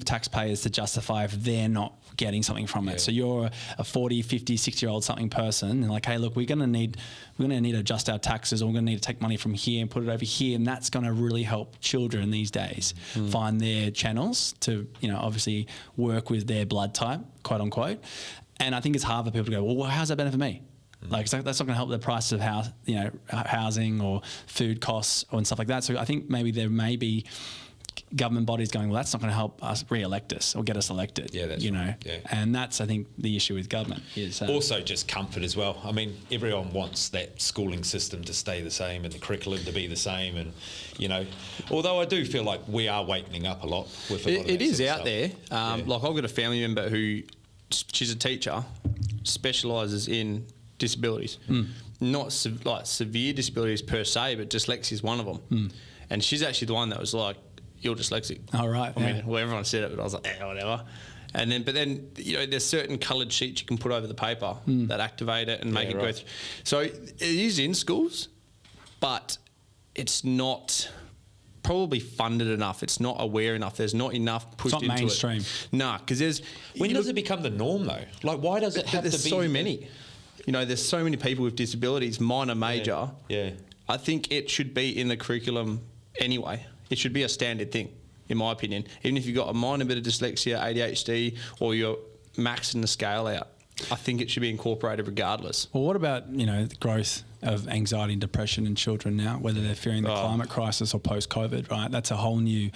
taxpayers to justify if they're not getting something from it. So you're a 40, 50, 60-year-old something person and like, hey, look, we're going to need to adjust our taxes, or we're going to need to take money from here and put it over here, and that's going to really help children these days find their channels to, obviously work with their blood type, quote unquote. And I think it's hard for people to go, well, how's that benefit me? Like, that's not going to help the price of housing or food costs and stuff like that. So I think maybe there may be government bodies going, well, that's not going to help us re-elect us or get us elected. Yeah, that's right. Yeah. And that's, I think, the issue with government is also just comfort as well. I mean, everyone wants that schooling system to stay the same and the curriculum to be the same. And although I do feel like we are wakening up a lot with a lot of it is out there. Like, I've got a family member who, she's a teacher, specialises in disabilities, not severe disabilities per se, but dyslexia is one of them. And she's actually the one that was like, you're dyslexic. Oh, right. I mean, well, everyone said it, but I was like, whatever. But then there's certain coloured sheets you can put over the paper that activate it and make it go through. So it is in schools, but it's not probably funded enough. It's not aware enough. There's not enough pushed into it. It's not mainstream. No, because there's... When does it become the norm, though? Like, why does it have to be... There's so many. There's so many people with disabilities, minor, major. Yeah. I think it should be in the curriculum anyway. It should be a standard thing, in my opinion. Even if you've got a minor bit of dyslexia, ADHD, or you're maxing the scale out, I think it should be incorporated regardless. Well, what about, the growth of anxiety and depression in children now, whether they're fearing the climate crisis or post-COVID, right? That's a whole new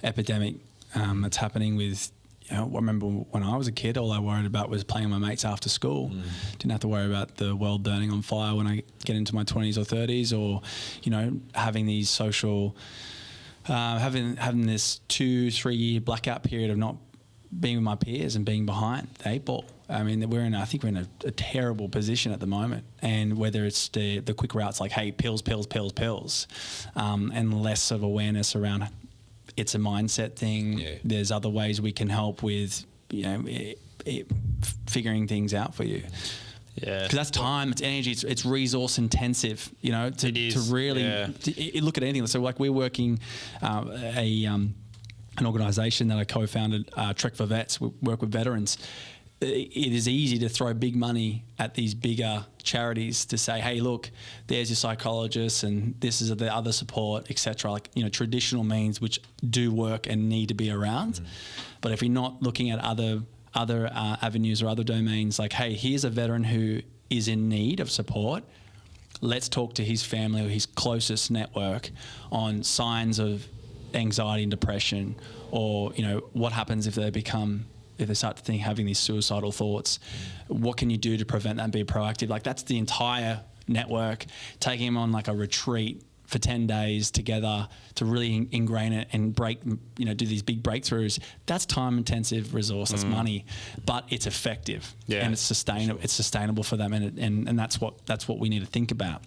epidemic that's happening with... I remember when I was a kid, all I worried about was playing with my mates after school. Didn't have to worry about the world burning on fire when I get into my 20s or 30s, or, having these social, having this 2-3 year blackout period of not being with my peers and being behind the 8 ball. I mean, I think we're in a terrible position at the moment. And whether it's the quick routes like, hey, pills, and less of awareness around it's a mindset thing. Yeah. There's other ways we can help with, figuring things out for you. Yeah, because that's time, it's energy, it's resource intensive. To really look at anything. So, like, we're working an organisation that I co-founded, Trek for Vets. We work with veterans. It is easy to throw big money at these bigger charities to say, hey, look, there's your psychologist and this is the other support, etc. Like, traditional means which do work and need to be around. But if you're not looking at other avenues or other domains, like, hey, here's a veteran who is in need of support. Let's talk to his family or his closest network on signs of anxiety and depression, or, what happens if they start to having these suicidal thoughts. What can you do to prevent that and be proactive? Like, that's the entire network, taking them on like a retreat for 10 days together to really ingrain it and do these big breakthroughs. That's time intensive resource, that's money, but it's effective and it's sustainable. Sure. It's sustainable for them. And that's what we need to think about.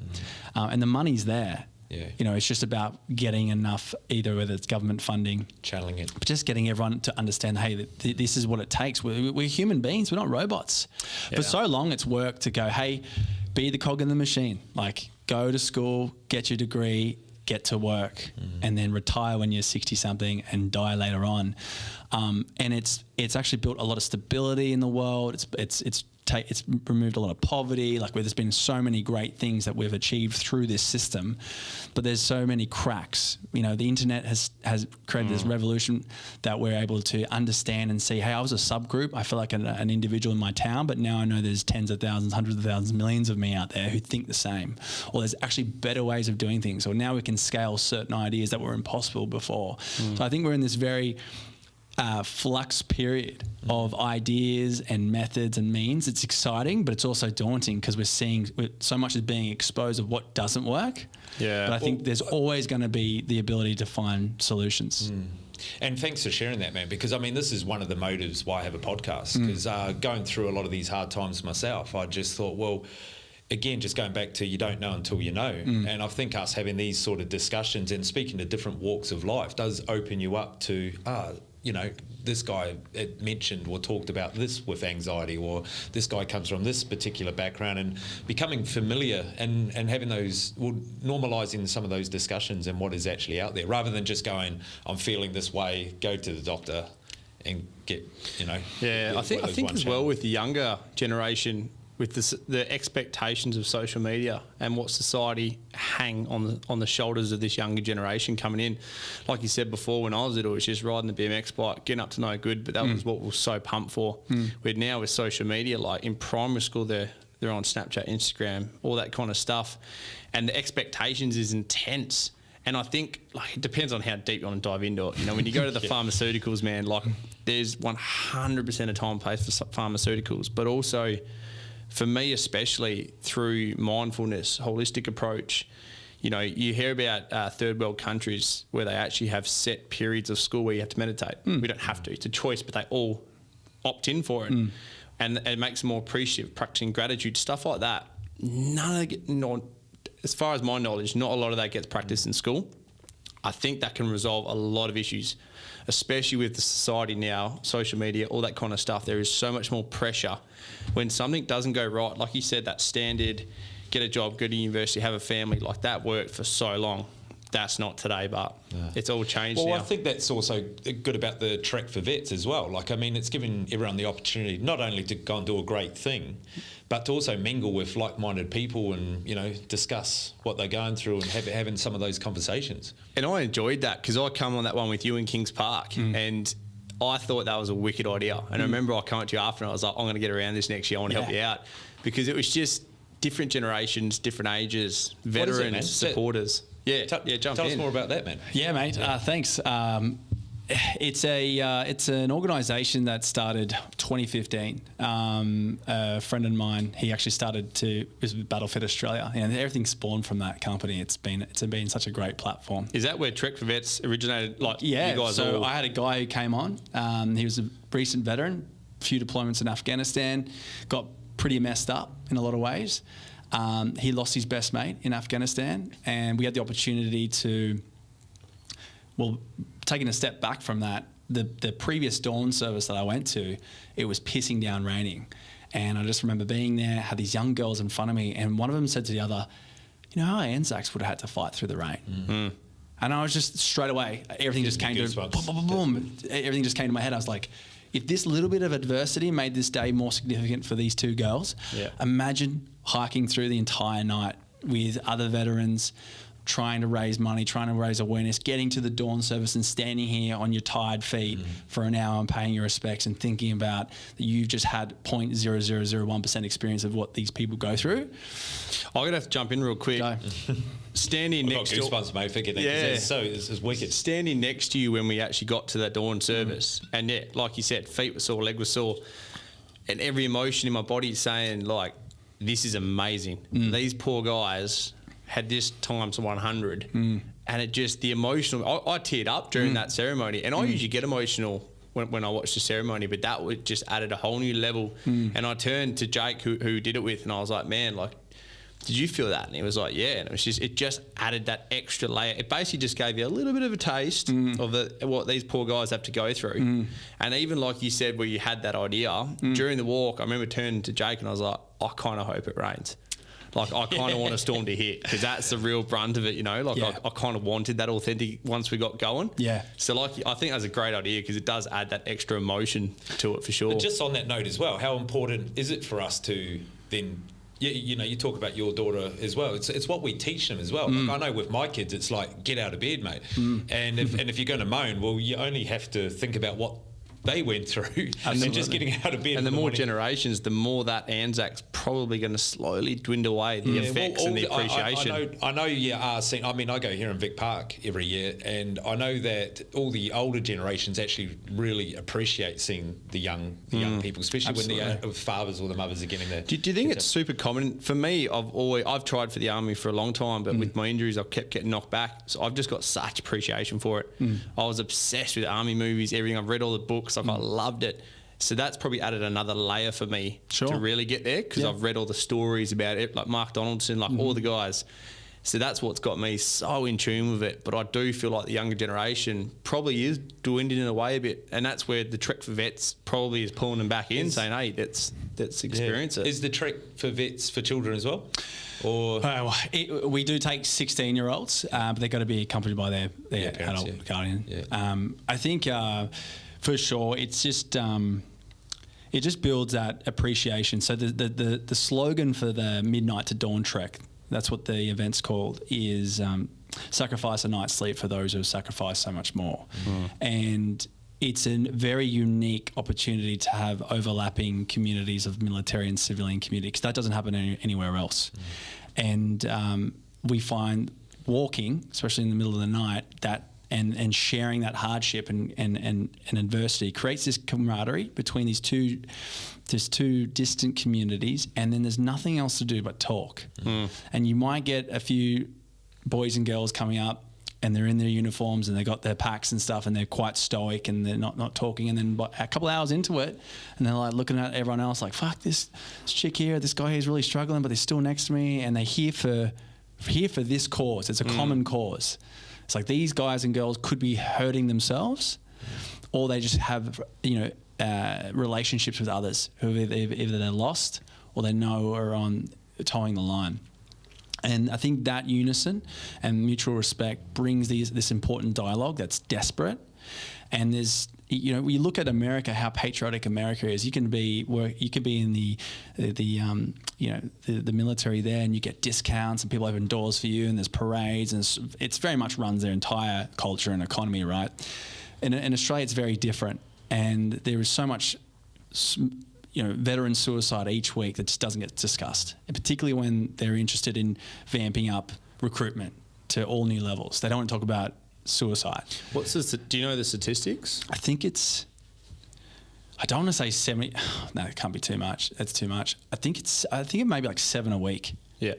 And the money's there. Yeah. It's just about getting enough, either whether it's government funding, channeling it, but just getting everyone to understand, hey, this is what it takes. We're human beings. We're not robots. Yeah. For so long, it's worked to go, hey, be the cog in the machine. Like, go to school, get your degree, get to work, and then retire when you're 60-something and die later on. And it's actually built a lot of stability in the world. It's it's removed a lot of poverty, like where there's been so many great things that we've achieved through this system, but there's so many cracks. You know, the internet has created this revolution that we're able to understand and see, hey, I was a subgroup, I feel like an individual in my town, but now I know there's tens of thousands, hundreds of thousands, millions of me out there who think the same, or there's actually better ways of doing things, or now we can scale certain ideas that were impossible before. So I think we're in this very flux period of ideas and methods and means. It's exciting, but it's also daunting because we're seeing so much is being exposed of what doesn't work. Yeah. But I think there's always going to be the ability to find solutions. And thanks for sharing that, man, because I mean, this is one of the motives why I have a podcast, because going through a lot of these hard times myself, I just thought, well, again, just going back to you don't know until you know. And I think us having these sort of discussions and speaking to different walks of life does open you up to, you know, this guy had mentioned or talked about this with anxiety, or this guy comes from this particular background, and becoming familiar and having those, normalising some of those discussions and what is actually out there, rather than just going, I'm feeling this way, go to the doctor and get, you know. Yeah, I think as well with the younger generation, with the expectations of social media and what society hang on the shoulders of this younger generation coming in. Like you said before, when I was little, it was just riding the BMX bike, getting up to no good, but that was what we were so pumped for. Where now with social media, like in primary school, they're on Snapchat, Instagram, all that kind of stuff, and the expectations is intense. And I think, like, it depends on how deep you want to dive into it. You know, when you go to the pharmaceuticals, man, like, there's 100% of time and place for pharmaceuticals, but also, for me especially, through mindfulness, holistic approach, you know, you hear about third world countries where they actually have set periods of school where you have to meditate. We don't have to. It's a choice, but they all opt in for it. And it makes them more appreciative, practicing gratitude, stuff like that. As far as my knowledge, not a lot of that gets practiced in school. I think that can resolve a lot of issues, especially with the society now, social media, all that kind of stuff. There is so much more pressure when something doesn't go right. Like you said, that standard, get a job, go to university, have a family, like that worked for so long. That's not today, but it's all changed now. Well, I think that's also good about the Trek for Vets as well. Like, I mean, it's given everyone the opportunity not only to go and do a great thing, but to also mingle with like-minded people and, you know, discuss what they're going through and having some of those conversations. And I enjoyed that because I come on that one with you in Kings Park and I thought that was a wicked idea. And I remember I came up to you after and I was like, I'm going to get around this next year. I want to help you out, because it was just different generations, different ages, veterans, supporters. Jump in. Tell us more about that, man. Yeah, mate. Thanks. It's an organisation that started 2015. A friend of mine, he actually was with Battlefit Australia, and everything spawned from that company. It's been such a great platform. Is that where Trek for Vets originated? Like, yeah. You guys so I had a guy who came on. He was a recent veteran, a few deployments in Afghanistan, got pretty messed up in a lot of ways. He lost his best mate in Afghanistan, and we had the opportunity to, taking a step back from that, the previous dawn service that I went to, it was pissing down raining. And I just remember being there, had these young girls in front of me, and one of them said to the other, you know, our Anzacs would have had to fight through the rain. And I was just straight away, everything just came to boom, boom, boom. Everything just came to my head. I was like, if this little bit of adversity made this day more significant for these two girls, imagine hiking through the entire night with other veterans, trying to raise money, trying to raise awareness, getting to the dawn service and standing here on your tired feet for an hour and paying your respects and thinking about that you've just had 0.0001% experience of what these people go through. I'm going to have to jump in real quick. Standing next to... goosebumps, mate, thinking that, this is wicked. Standing next to you when we actually got to that dawn service, and like you said, feet were sore, leg was sore, and every emotion in my body saying, like, this is amazing. These poor guys had this times 100, and it just, the emotional, I teared up during that ceremony, and I usually get emotional when I watch the ceremony, but that would just added a whole new level. And I turned to Jake, who did it with, and I was like, man, like, did you feel that? And he was like, yeah. And it just added that extra layer. It basically just gave you a little bit of a taste of what these poor guys have to go through. And even like you said, where you had that idea during the walk, I remember turning to Jake and I was like, I kind of hope it rains. Like, I kind of want a storm to hit because that's the real brunt of it, you know. Like, I kind of wanted that authentic once we got going. Yeah. So, like, I think that's a great idea because it does add that extra emotion to it for sure. But just on that note as well, how important is it for us to then... You know, you talk about your daughter as well. It's what we teach them as well. Like, I know with my kids, it's like, get out of bed, mate. And if you're going to moan, well, you only have to think about what they went through and just getting out of bed. And the more generations, the more that Anzac's probably going to slowly dwindle away, the effects and the appreciation. I know you are seeing, I mean, I go here in Vic Park every year, and I know that all the older generations actually really appreciate seeing the young people, especially when the fathers or the mothers are getting there. Do you think it's super common? For me, I've tried for the army for a long time, but with my injuries, I've kept getting knocked back. So I've just got such appreciation for it. I was obsessed with army movies, everything. I've read all the books. Like, I loved it. So that's probably added another layer for me to really get there because I've read all the stories about it, like Mark Donaldson, like all the guys. So that's what's got me so in tune with it. But I do feel like the younger generation probably is dwindling away a bit, and that's where the Trek for Vets probably is pulling them back in, saying, "Hey, let's experience it." Is the Trek for Vets for children as well? Or we do take 16-year-olds, but they've got to be accompanied by their parents, adult guardian. Yeah. I think for sure, it's just it just builds that appreciation. So the slogan for the Midnight to Dawn Trek, that's what the event's called, is sacrifice a night's sleep for those who have sacrificed so much more. And it's a very unique opportunity to have overlapping communities of military and civilian community, because that doesn't happen anywhere else. And we find walking, especially in the middle of the night, that and sharing that hardship and adversity creates this camaraderie between these two distant communities, and then there's nothing else to do but talk. And you might get a few boys and girls coming up, and they're in their uniforms and they got their packs and stuff, and they're quite stoic and they're not talking. And then a couple of hours into it, and they're like looking at everyone else like, fuck, this chick here, this guy here is really struggling, but they're still next to me, and they're here for this cause. It's a common cause. It's like these guys and girls could be hurting themselves, or they just have, relationships with others who either they're lost or they know are on towing the line. And I think that unison and mutual respect brings this important dialogue that's desperate. And there's, we look at America, how patriotic America is. You can be in the military there, and you get discounts, and people open doors for you, and there's parades, and it's very much runs their entire culture and economy, right? In Australia, it's very different, and there is so much, veteran suicide each week that just doesn't get discussed, and particularly when they're interested in vamping up recruitment to all new levels. They don't want to talk about suicide. Do you know the statistics? I think I don't want to say 70. No, it can't be too much. That's too much. I think it may be like 7 a week. Yeah.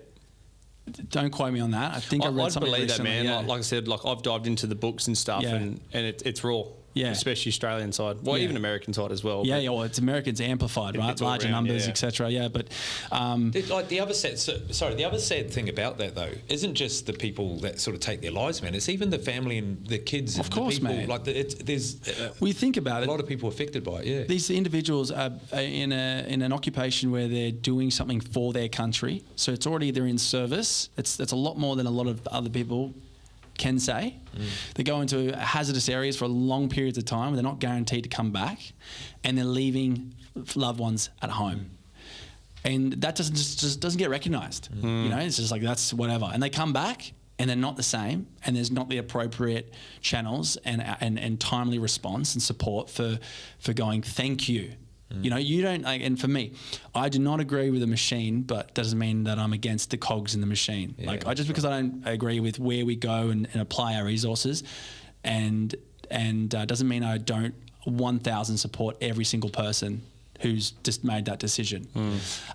Don't quote me on that. I think I read something believe recently, that, man. Like I said, I've dived into the books and stuff, and it's raw. Yeah. Especially Australian side. Well, even American side as well. Yeah, well, it's Americans amplified, right? Larger numbers, etc. Yeah, but the other sad thing about that though isn't just the people that sort of take their lives, man. It's even the family and the kids. Of course, the people, man. Like we think about it. A lot of people affected by it. Yeah. These individuals are in an occupation where they're doing something for their country, so it's already they're in service. That's a lot more than a lot of other people can say. They go into hazardous areas for long periods of time. They're not guaranteed to come back, and they're leaving loved ones at home. And that doesn't get recognised. It's just like, that's whatever. And they come back, and they're not the same, and there's not the appropriate channels and timely response and support for going, thank you. You don't, and for me, I do not agree with the machine, but doesn't mean that I'm against the cogs in the machine. Because I don't agree with where we go and apply our resources, and doesn't mean I don't 1,000 support every single person who's just made that decision.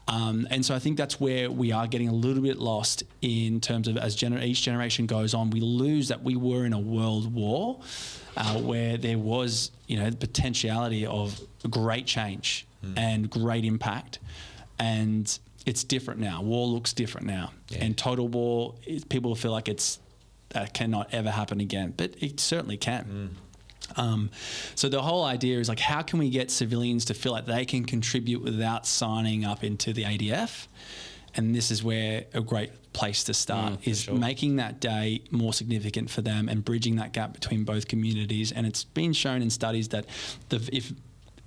And so I think that's where we are getting a little bit lost in terms of as each generation goes on, we lose that we were in a world war where there was, the potentiality of great change and great impact. And it's different now. War looks different now. Yeah. And total war, people feel like that cannot ever happen again, but it certainly can. So the whole idea is like, how can we get civilians to feel like they can contribute without signing up into the ADF? And this is where a great place to start is making that day more significant for them and bridging that gap between both communities. And it's been shown in studies that if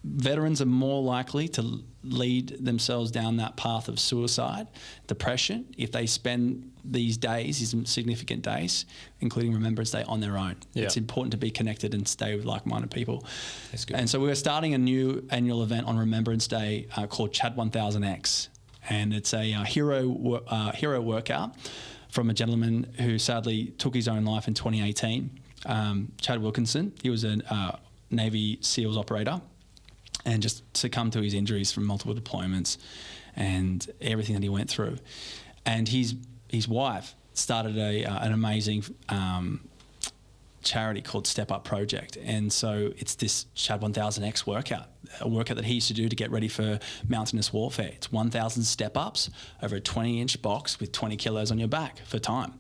veterans are more likely to lead themselves down that path of suicide, depression, if they spend these days, these significant days, including Remembrance Day, on their own. Yeah. It's important to be connected and stay with like-minded people. That's good. And so we're starting a new annual event on Remembrance Day called Chad 1000X. And it's a hero workout from a gentleman who sadly took his own life in 2018, Chad Wilkinson. He was a Navy SEALs operator and just succumbed to his injuries from multiple deployments and everything that he went through. And his wife started an amazing charity called Step Up Project. And so it's this Chad 1000X workout, a workout that he used to do to get ready for mountainous warfare. It's 1,000 step-ups over a 20-inch box with 20 kilos on your back for time.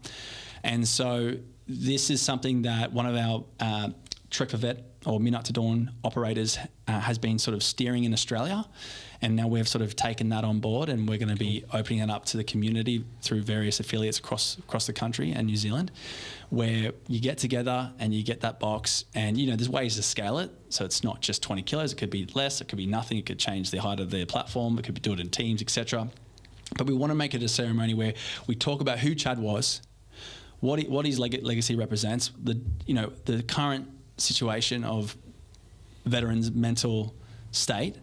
And so this is something that one of our Trek for Vet or Midnight to Dawn operators has been sort of steering in Australia. And now we've sort of taken that on board, and we're going to be opening it up to the community through various affiliates across the country and New Zealand, where you get together and you get that box, and there's ways to scale it. So it's not just 20 kilos; it could be less, it could be nothing, it could change the height of the platform, it could do it in teams, etc. But we want to make it a ceremony where we talk about who Chad was, what his legacy represents, the current situation of veterans' mental state.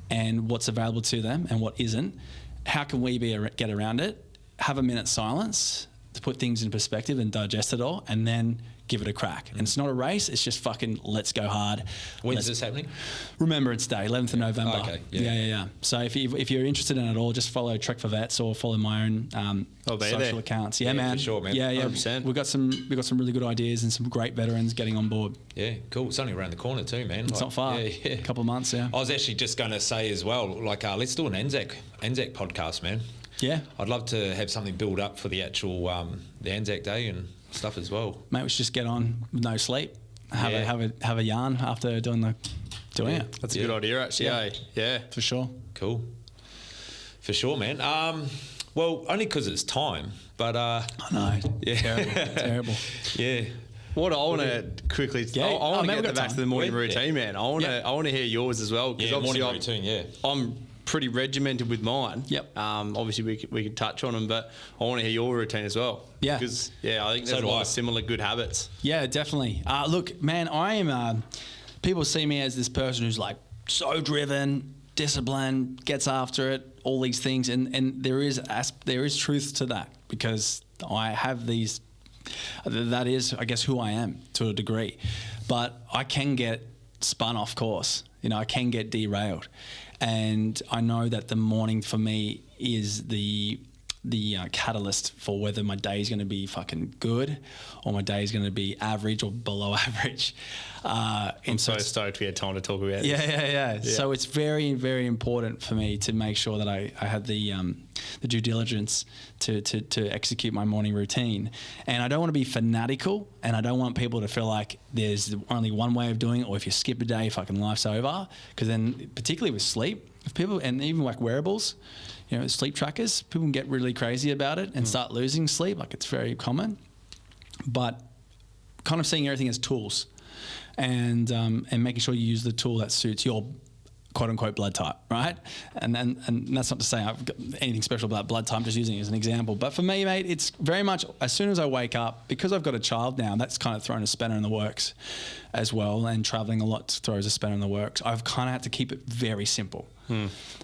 And what's available to them and what isn't. How can we get around it? Have a minute's silence to put things in perspective and digest it all, and then give it a crack. And it's not a race, it's just fucking let's go hard. When's this happening? Remembrance Day, 11th of November. Okay. Yeah. So if you're interested in it at all, just follow Trek for Vets or follow my own social accounts. Yeah, man. For sure, man. Yeah. 100%. We've got some really good ideas and some great veterans getting on board. Yeah, cool. It's only around the corner too, man. It's not far. Yeah. A couple of months, yeah. I was actually just going to say as well, let's do an Anzac podcast, man. Yeah. I'd love to have something build up for the actual the Anzac Day and stuff as well. Mate, we should just get on with no sleep. Have a yarn after doing it. That's a good idea, actually. Yeah, for sure. Cool. For sure, man. Well, only because it's time, but I know. Yeah. Terrible. Yeah. What I want to quickly, I want to get back to the morning routine, man. I want to hear yours as well, because morning routine. Yeah. I'm pretty regimented with mine. Yep. Obviously we can touch on them, but I want to hear your routine as well. Yeah. Because I think there's a lot of similar good habits. Yeah, definitely. Look, man, I am. People see me as this person who's like so driven, disciplined, gets after it, all these things, and there is truth to that, because I have these. That is, I guess, who I am to a degree, but I can get spun off course. I can get derailed. And I know that the morning for me is the catalyst for whether my day is going to be fucking good or my day is going to be average or below average. I'm so stoked we had time to talk about this. Yeah. So it's very, very important for me to make sure that I have the due diligence to execute my morning routine. And I don't want to be fanatical, and I don't want people to feel like there's only one way of doing it, or if you skip a day, fucking life's over. Because then, particularly with sleep, if people, and even like wearables, sleep trackers, people can get really crazy about it and start losing sleep. Like, it's very common. But kind of seeing everything as tools, and making sure you use the tool that suits your quote unquote blood type, right? And that's not to say I've got anything special about blood type, I'm just using it as an example. But for me, mate, it's very much as soon as I wake up, because I've got a child now, that's kind of thrown a spanner in the works as well, and traveling a lot throws a spanner in the works. I've kind of had to keep it very simple.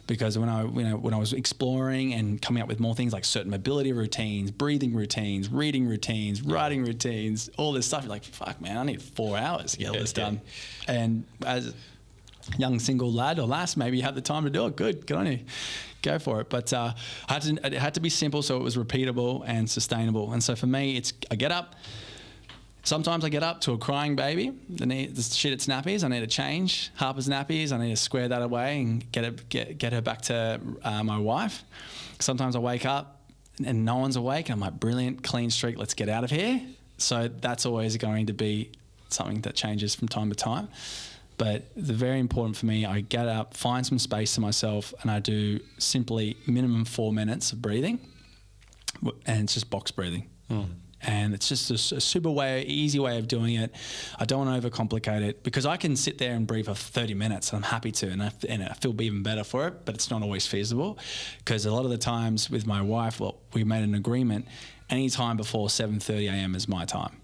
Because when I was exploring and coming up with more things like certain mobility routines, breathing routines, reading routines, writing routines, all this stuff, you're like, fuck, man, I need 4 hours to get all this done. And as young single lad or lass, maybe you have the time to do it. Good on you. Go for it. But it had to be simple, so it was repeatable and sustainable. And so for me, I get up. Sometimes I get up to a crying baby. The shit at nappies. I need to change Harper's nappies. I need to square that away and get her back to my wife. Sometimes I wake up and no one's awake. I'm like, brilliant, clean streak. Let's get out of here. So that's always going to be something that changes from time to time. But the very important for me, I get up, find some space to myself, and I do simply minimum 4 minutes of breathing, and it's just box breathing. And it's just a super easy way of doing it. I don't want to overcomplicate it, because I can sit there and breathe for 30 minutes and I'm happy to, and I feel even better for it, but it's not always feasible, because a lot of the times with my wife, well, we made an agreement, any time before 7:30 a.m. is my time.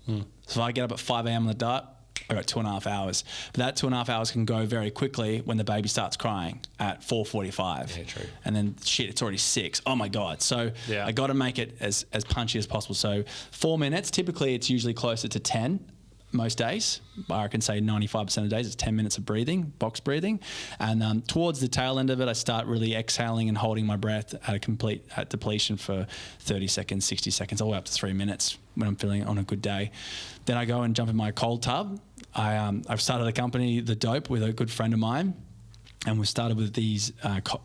So if I get up at 5 a.m. on the dot, I got 2.5 hours. But that 2.5 hours can go very quickly when the baby starts crying at 4:45. Yeah, true. And then it's already 6. Oh my God. So I got to make it as punchy as possible. So 4 minutes, typically it's usually closer to 10 most days. I can say 95% of days it's 10 minutes of breathing, box breathing. And towards the tail end of it, I start really exhaling and holding my breath at depletion for 30 seconds, 60 seconds, all the way up to 3 minutes when I'm feeling on a good day. Then I go and jump in my cold tub. I've started a company, The Dope, with a good friend of mine, and we started with these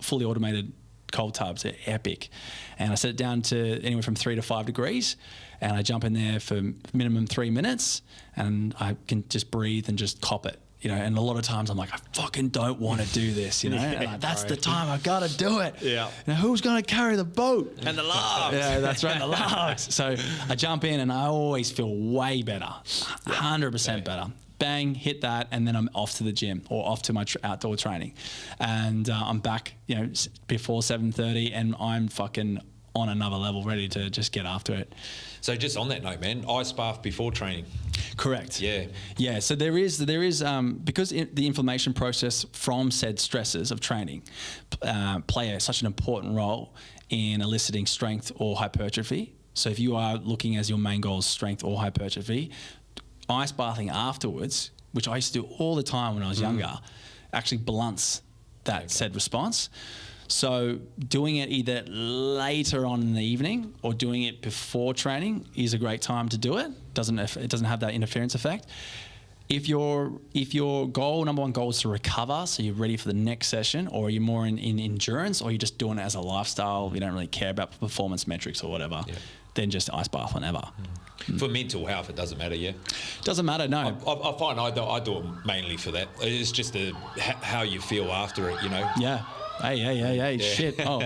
fully automated cold tubs. They're epic. And I set it down to anywhere from 3 to 5 degrees, and I jump in there for minimum 3 minutes, and I can just breathe and just cop it. And a lot of times I'm like, I fucking don't want to do this, And like, that's the time I got to do it. Yeah. Now, who's going to carry the boat? And the logs. Yeah, that's right, the logs. So I jump in and I always feel way better, 100% better. Bang, hit that, and then I'm off to the gym or off to my outdoor training. And I'm back, before 7:30, and I'm fucking on another level, ready to just get after it. So just on that note, man, ice bath before training. Correct. Yeah. Yeah. So there is because the inflammation process from said stresses of training play such an important role in eliciting strength or hypertrophy. So if you are looking as your main goal is strength or hypertrophy, ice bathing afterwards, which I used to do all the time when I was younger, actually blunts that said response. So doing it either later on in the evening or doing it before training is a great time to do it. It doesn't have that interference effect. If your number one goal is to recover, so you're ready for the next session, or you're more in endurance, or you're just doing it as a lifestyle, you don't really care about performance metrics or whatever, then just ice bath whenever. For mental health, it doesn't matter, Doesn't matter, no. I find I do it mainly for that. It's just how you feel after it, Yeah. Hey, shit. Oh.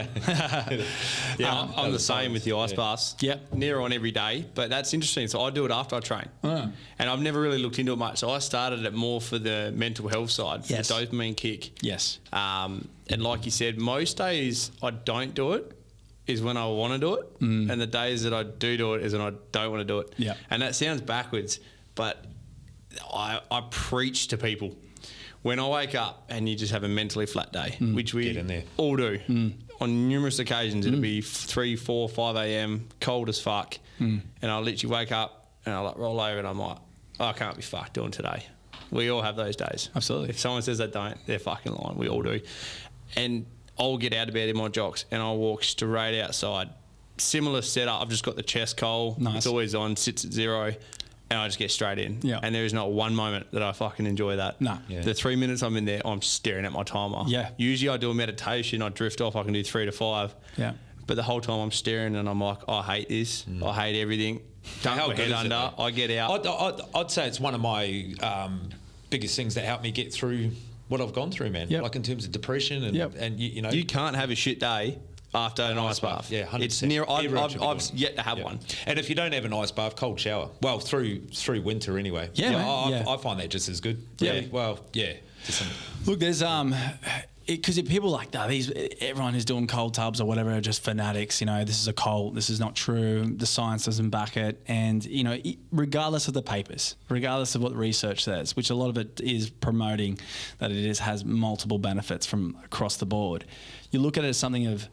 I'm the same with the ice baths. Yep. Near on every day, but that's interesting. So I do it after I train. And I've never really looked into it much. So I started it more for the mental health side, for the dopamine kick. Yes. And like you said, most days I don't do it is when I want to do it. And the days that I do it is when I don't want to do it. Yeah. And that sounds backwards, but I preach to people. When I wake up and you just have a mentally flat day, which we all do, on numerous occasions, it'll be 3, 4, 5 a.m, cold as fuck, and I'll literally wake up and I'll roll over and I'm like, I can't be fucked doing today. We all have those days. Absolutely. If someone says they don't, they're fucking lying. We all do. And I'll get out of bed in my jocks and I'll walk straight outside. Similar setup. I've just got the chest coal. Nice. It's always on, sits at 0. And I just get straight in. Yeah. And there is not one moment that I fucking enjoy that. No. Yeah. The 3 minutes I'm in there, I'm staring at my timer. Yeah. Usually I do a meditation, I drift off, I can do 3 to 5. Yeah. But the whole time I'm staring and I'm like, I hate this. I hate everything. Don't How put good head is it, under. though? I get out. I'd say it's one of my biggest things that helped me get through what I've gone through, man. Yep. Like in terms of depression and you know. You can't have a shit day after an ice bath. Yeah, 100%. It's near. Everyone should be I've doing it. yet to have Yeah. one. And if you don't have an ice bath, cold shower. Well, through winter anyway. Yeah, man. I find that just as good. Yeah. Really. Well, yeah. Look, there's because people like that. Everyone who's doing cold tubs or whatever are just fanatics. This is a cold. This is not true. The science doesn't back it. And regardless of the papers, regardless of what the research says, which a lot of it is promoting that has multiple benefits from across the board. You look at it as something of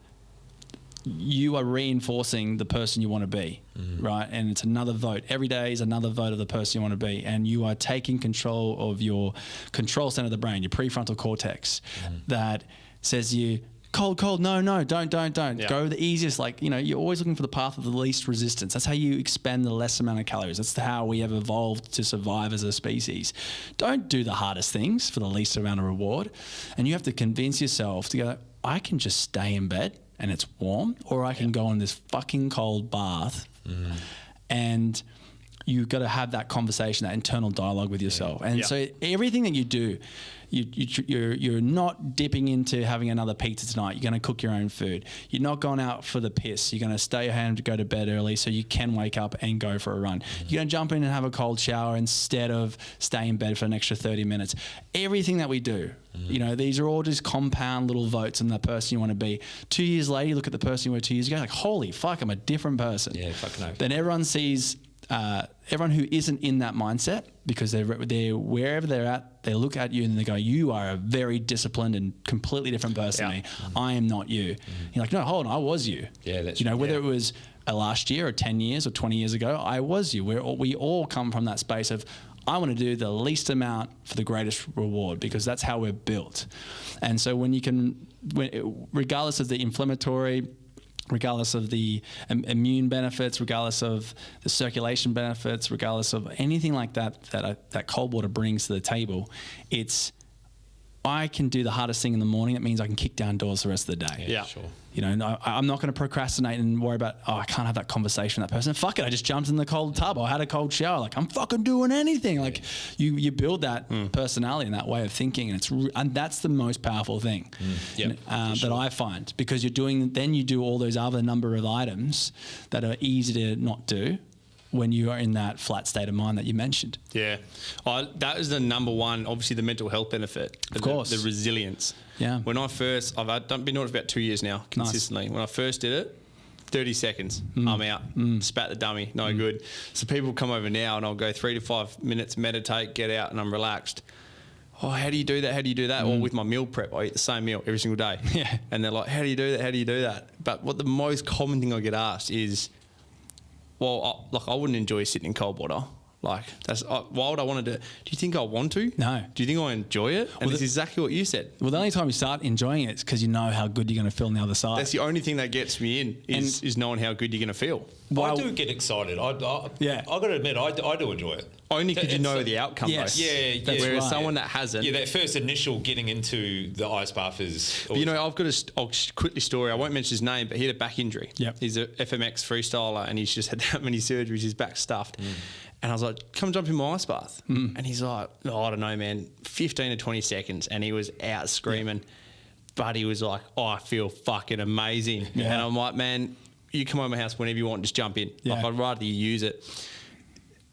you are reinforcing the person you want to be, right? And it's another vote. Every day is another vote of the person you want to be. And you are taking control of your control center of the brain, your prefrontal cortex, that says to you, cold, no, don't. Yeah. Go the easiest. You're always looking for the path of the least resistance. That's how you expend the less amount of calories. That's how we have evolved to survive as a species. Don't do the hardest things for the least amount of reward. And you have to convince yourself to go, I can just stay in bed and it's warm, or I can go in this fucking cold bath. And you've got to have that conversation, that internal dialogue with yourself. And so everything that you do, you're not dipping into having another pizza tonight. You're going to cook your own food. You're not going out for the piss. You're going to stay home to go to bed early so you can wake up and go for a run. You're going to jump in and have a cold shower instead of stay in bed for an extra 30 minutes. Everything that we do, you know, these are all just compound little votes on the person you want to be. 2 years later, you look at the person you were 2 years ago, like, holy fuck, I'm a different person. Yeah, fuck no. Then everyone sees... everyone who isn't in that mindset, because they're wherever they're at, they look at you and they go, you are a very disciplined and completely different person to me. I am not you. You're like, no, hold on, I was you. Yeah, that's whether it was last year or 10 years or 20 years ago, I was you. We all come from that space of, I want to do the least amount for the greatest reward, because that's how we're built. And so regardless of the inflammatory, regardless of the immune benefits, regardless of the circulation benefits, regardless of anything like that cold water brings to the table, I can do the hardest thing in the morning. It means I can kick down doors the rest of the day. Yeah, sure. You know, I'm not going to procrastinate and worry about, I can't have that conversation with that person. Fuck it, I just jumped in the cold tub. I had a cold shower. Like, I'm fucking doing anything. Like, you build that personality and that way of thinking, and that's the most powerful thing that I find, because then you do all those other number of items that are easy to not do when you are in that flat state of mind that you mentioned. Yeah. That is the number one, obviously the mental health benefit. Of course. The resilience. Yeah. When I've been doing it for about 2 years now, consistently. Nice. When I first did it, 30 seconds, I'm out. Spat the dummy, no good. So people come over now and I'll go 3 to 5 minutes, meditate, get out, and I'm relaxed. Oh, how do you do that? How do you do that? Or with my meal prep, I eat the same meal every single day. Yeah. And they're like, how do you do that? How do you do that? But what the most common thing I get asked is, well, I wouldn't enjoy sitting in cold water. Like, why would I want to do it? Do you think I want to? No. Do you think I enjoy it? And it's exactly what you said. Well, the only time you start enjoying it is because you know how good you're going to feel on the other side. That's the only thing that gets me in is knowing how good you're going to feel. I do get excited. I got to admit, I do enjoy it. Only because you know the outcome, yes. though. Yeah, that's whereas right. someone that hasn't. Yeah, that first initial getting into the ice bath is... But, you know, I've got I'll quickly story. I won't mention his name, but he had a back injury. Yep. He's a FMX freestyler and he's just had that many surgeries. His back's stuffed. And I was like, come jump in my ice bath. And he's like, oh, I don't know, man, 15 to 20 seconds. And he was out screaming. But he was like, oh, I feel fucking amazing. Yeah. And I'm like, man, you come over my house whenever you want, just jump in. Yeah. Like, I'd rather you use it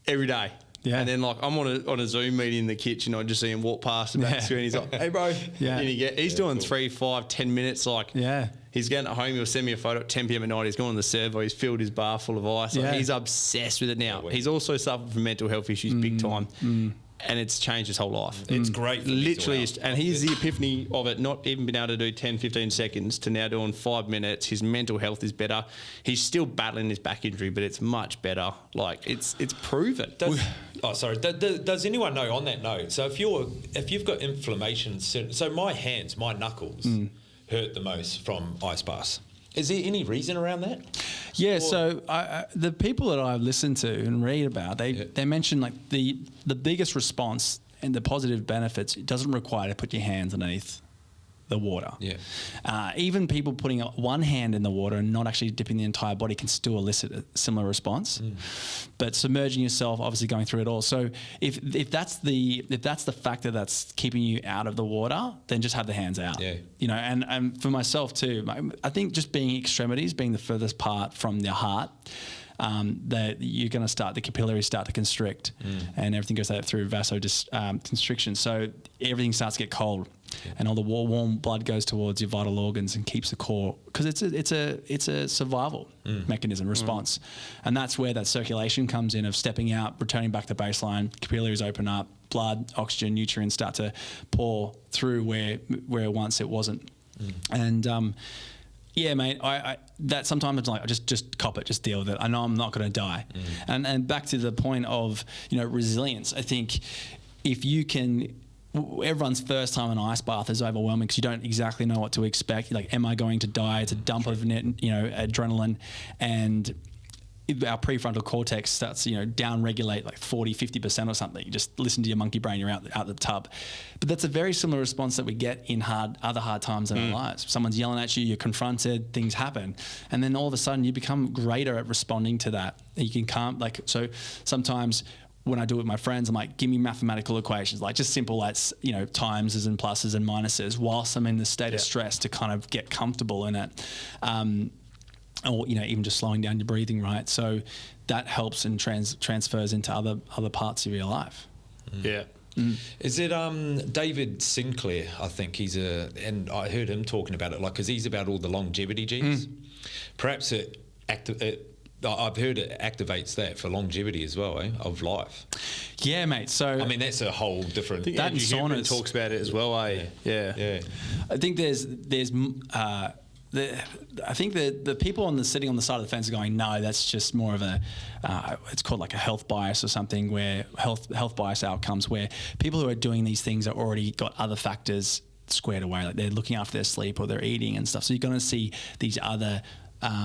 every day. Yeah. And then, like, I'm on a Zoom meeting in the kitchen. I just see him walk past the back screen. He's like, hey, bro. Yeah. And he's doing 3, 5, 10 minutes. Like, he's getting at home. He'll send me a photo at 10 p.m. at night. He's gone on the servo. He's filled his bar full of ice. Like, he's obsessed with it now. He's also suffered from mental health issues big time. And it's changed his whole life. It's great. Literally. And he's the epiphany of it, not even being able to do 10, 15 seconds to now doing 5 minutes. His mental health is better. He's still battling his back injury, but it's much better. Like, it's proven. Does anyone know, on that note, so if you've got inflammation, so my hands, my knuckles hurt the most from ice baths. Is there any reason around that? Yeah, so the people that I've listened to and read about, they mention like the biggest response and the positive benefits, it doesn't require to put your hands underneath the water. Yeah. Even people putting one hand in the water and not actually dipping the entire body can still elicit a similar response. But submerging yourself, obviously going through it all. So if that's the factor that's keeping you out of the water, then just have the hands out. Yeah. You know, and for myself too, I think just being extremities, being the furthest part from the heart, that you're going to start, the capillaries start to constrict and everything goes through vasoconstriction. So everything starts to get cold. And all the warm blood goes towards your vital organs and keeps the core, because it's a survival mechanism response, and that's where that circulation comes in of stepping out, returning back to baseline. Capillaries open up, blood, oxygen, nutrients start to pour through where once it wasn't, and yeah, mate. I that sometimes it's like I just cop it, just deal with it. I know I'm not going to die, and back to the point of resilience. I think if you can. Everyone's first time in an ice bath is overwhelming because you don't exactly know what to expect. You're like, am I going to die? It's a dump of adrenaline, and our prefrontal cortex starts, down regulate like 40, 50% or something. You just listen to your monkey brain, you're out the tub. But that's a very similar response that we get in other hard times in our lives. Someone's yelling at you, you're confronted, things happen. And then all of a sudden you become greater at responding to that. You can calm, so sometimes when I do it with my friends, I'm like, give me mathematical equations, like just simple, like, times and pluses and minuses whilst I'm in the state of stress to kind of get comfortable in it. Or even just slowing down your breathing, right? So that helps and transfers into other parts of your life. Yeah. Is it David Sinclair? I think and I heard him talking about it, like, because he's about all the longevity genes. Perhaps I've heard it activates that for longevity as well, of life. Yeah, mate. So I mean, that's a whole different. That and saunas talks about it as well, eh? Yeah. I think there's. I think the people sitting on the side of the fence are going, no, that's just more of it's called like a health bias or something, where health bias outcomes, where people who are doing these things are already got other factors squared away, like they're looking after their sleep or they're eating and stuff. So you're going to see these other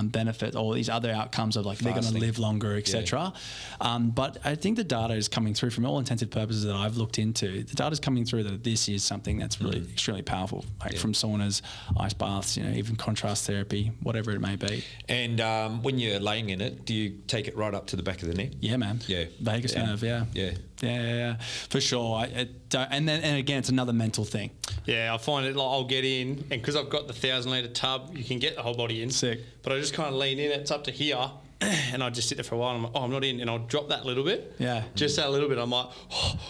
benefit or these other outcomes of like they're going to live longer, etc. But I think the data is coming through from all intensive purposes that I've looked into. The data is coming through that this is something that's really extremely powerful, like from saunas, ice baths, even contrast therapy, whatever it may be. And when you're laying in it, do you take it right up to the back of the neck? Yeah, man. Yeah. Vagus nerve. Yeah, for sure. And again, it's another mental thing. Yeah, I find it like I'll get in, and because I've got the 1,000-litre tub, you can get the whole body in. Sick. But I just kind of lean in. It's up to here, and I just sit there for a while. And I'm like, I'm not in, and I'll drop that little bit. Yeah. Just that little bit. I'm like,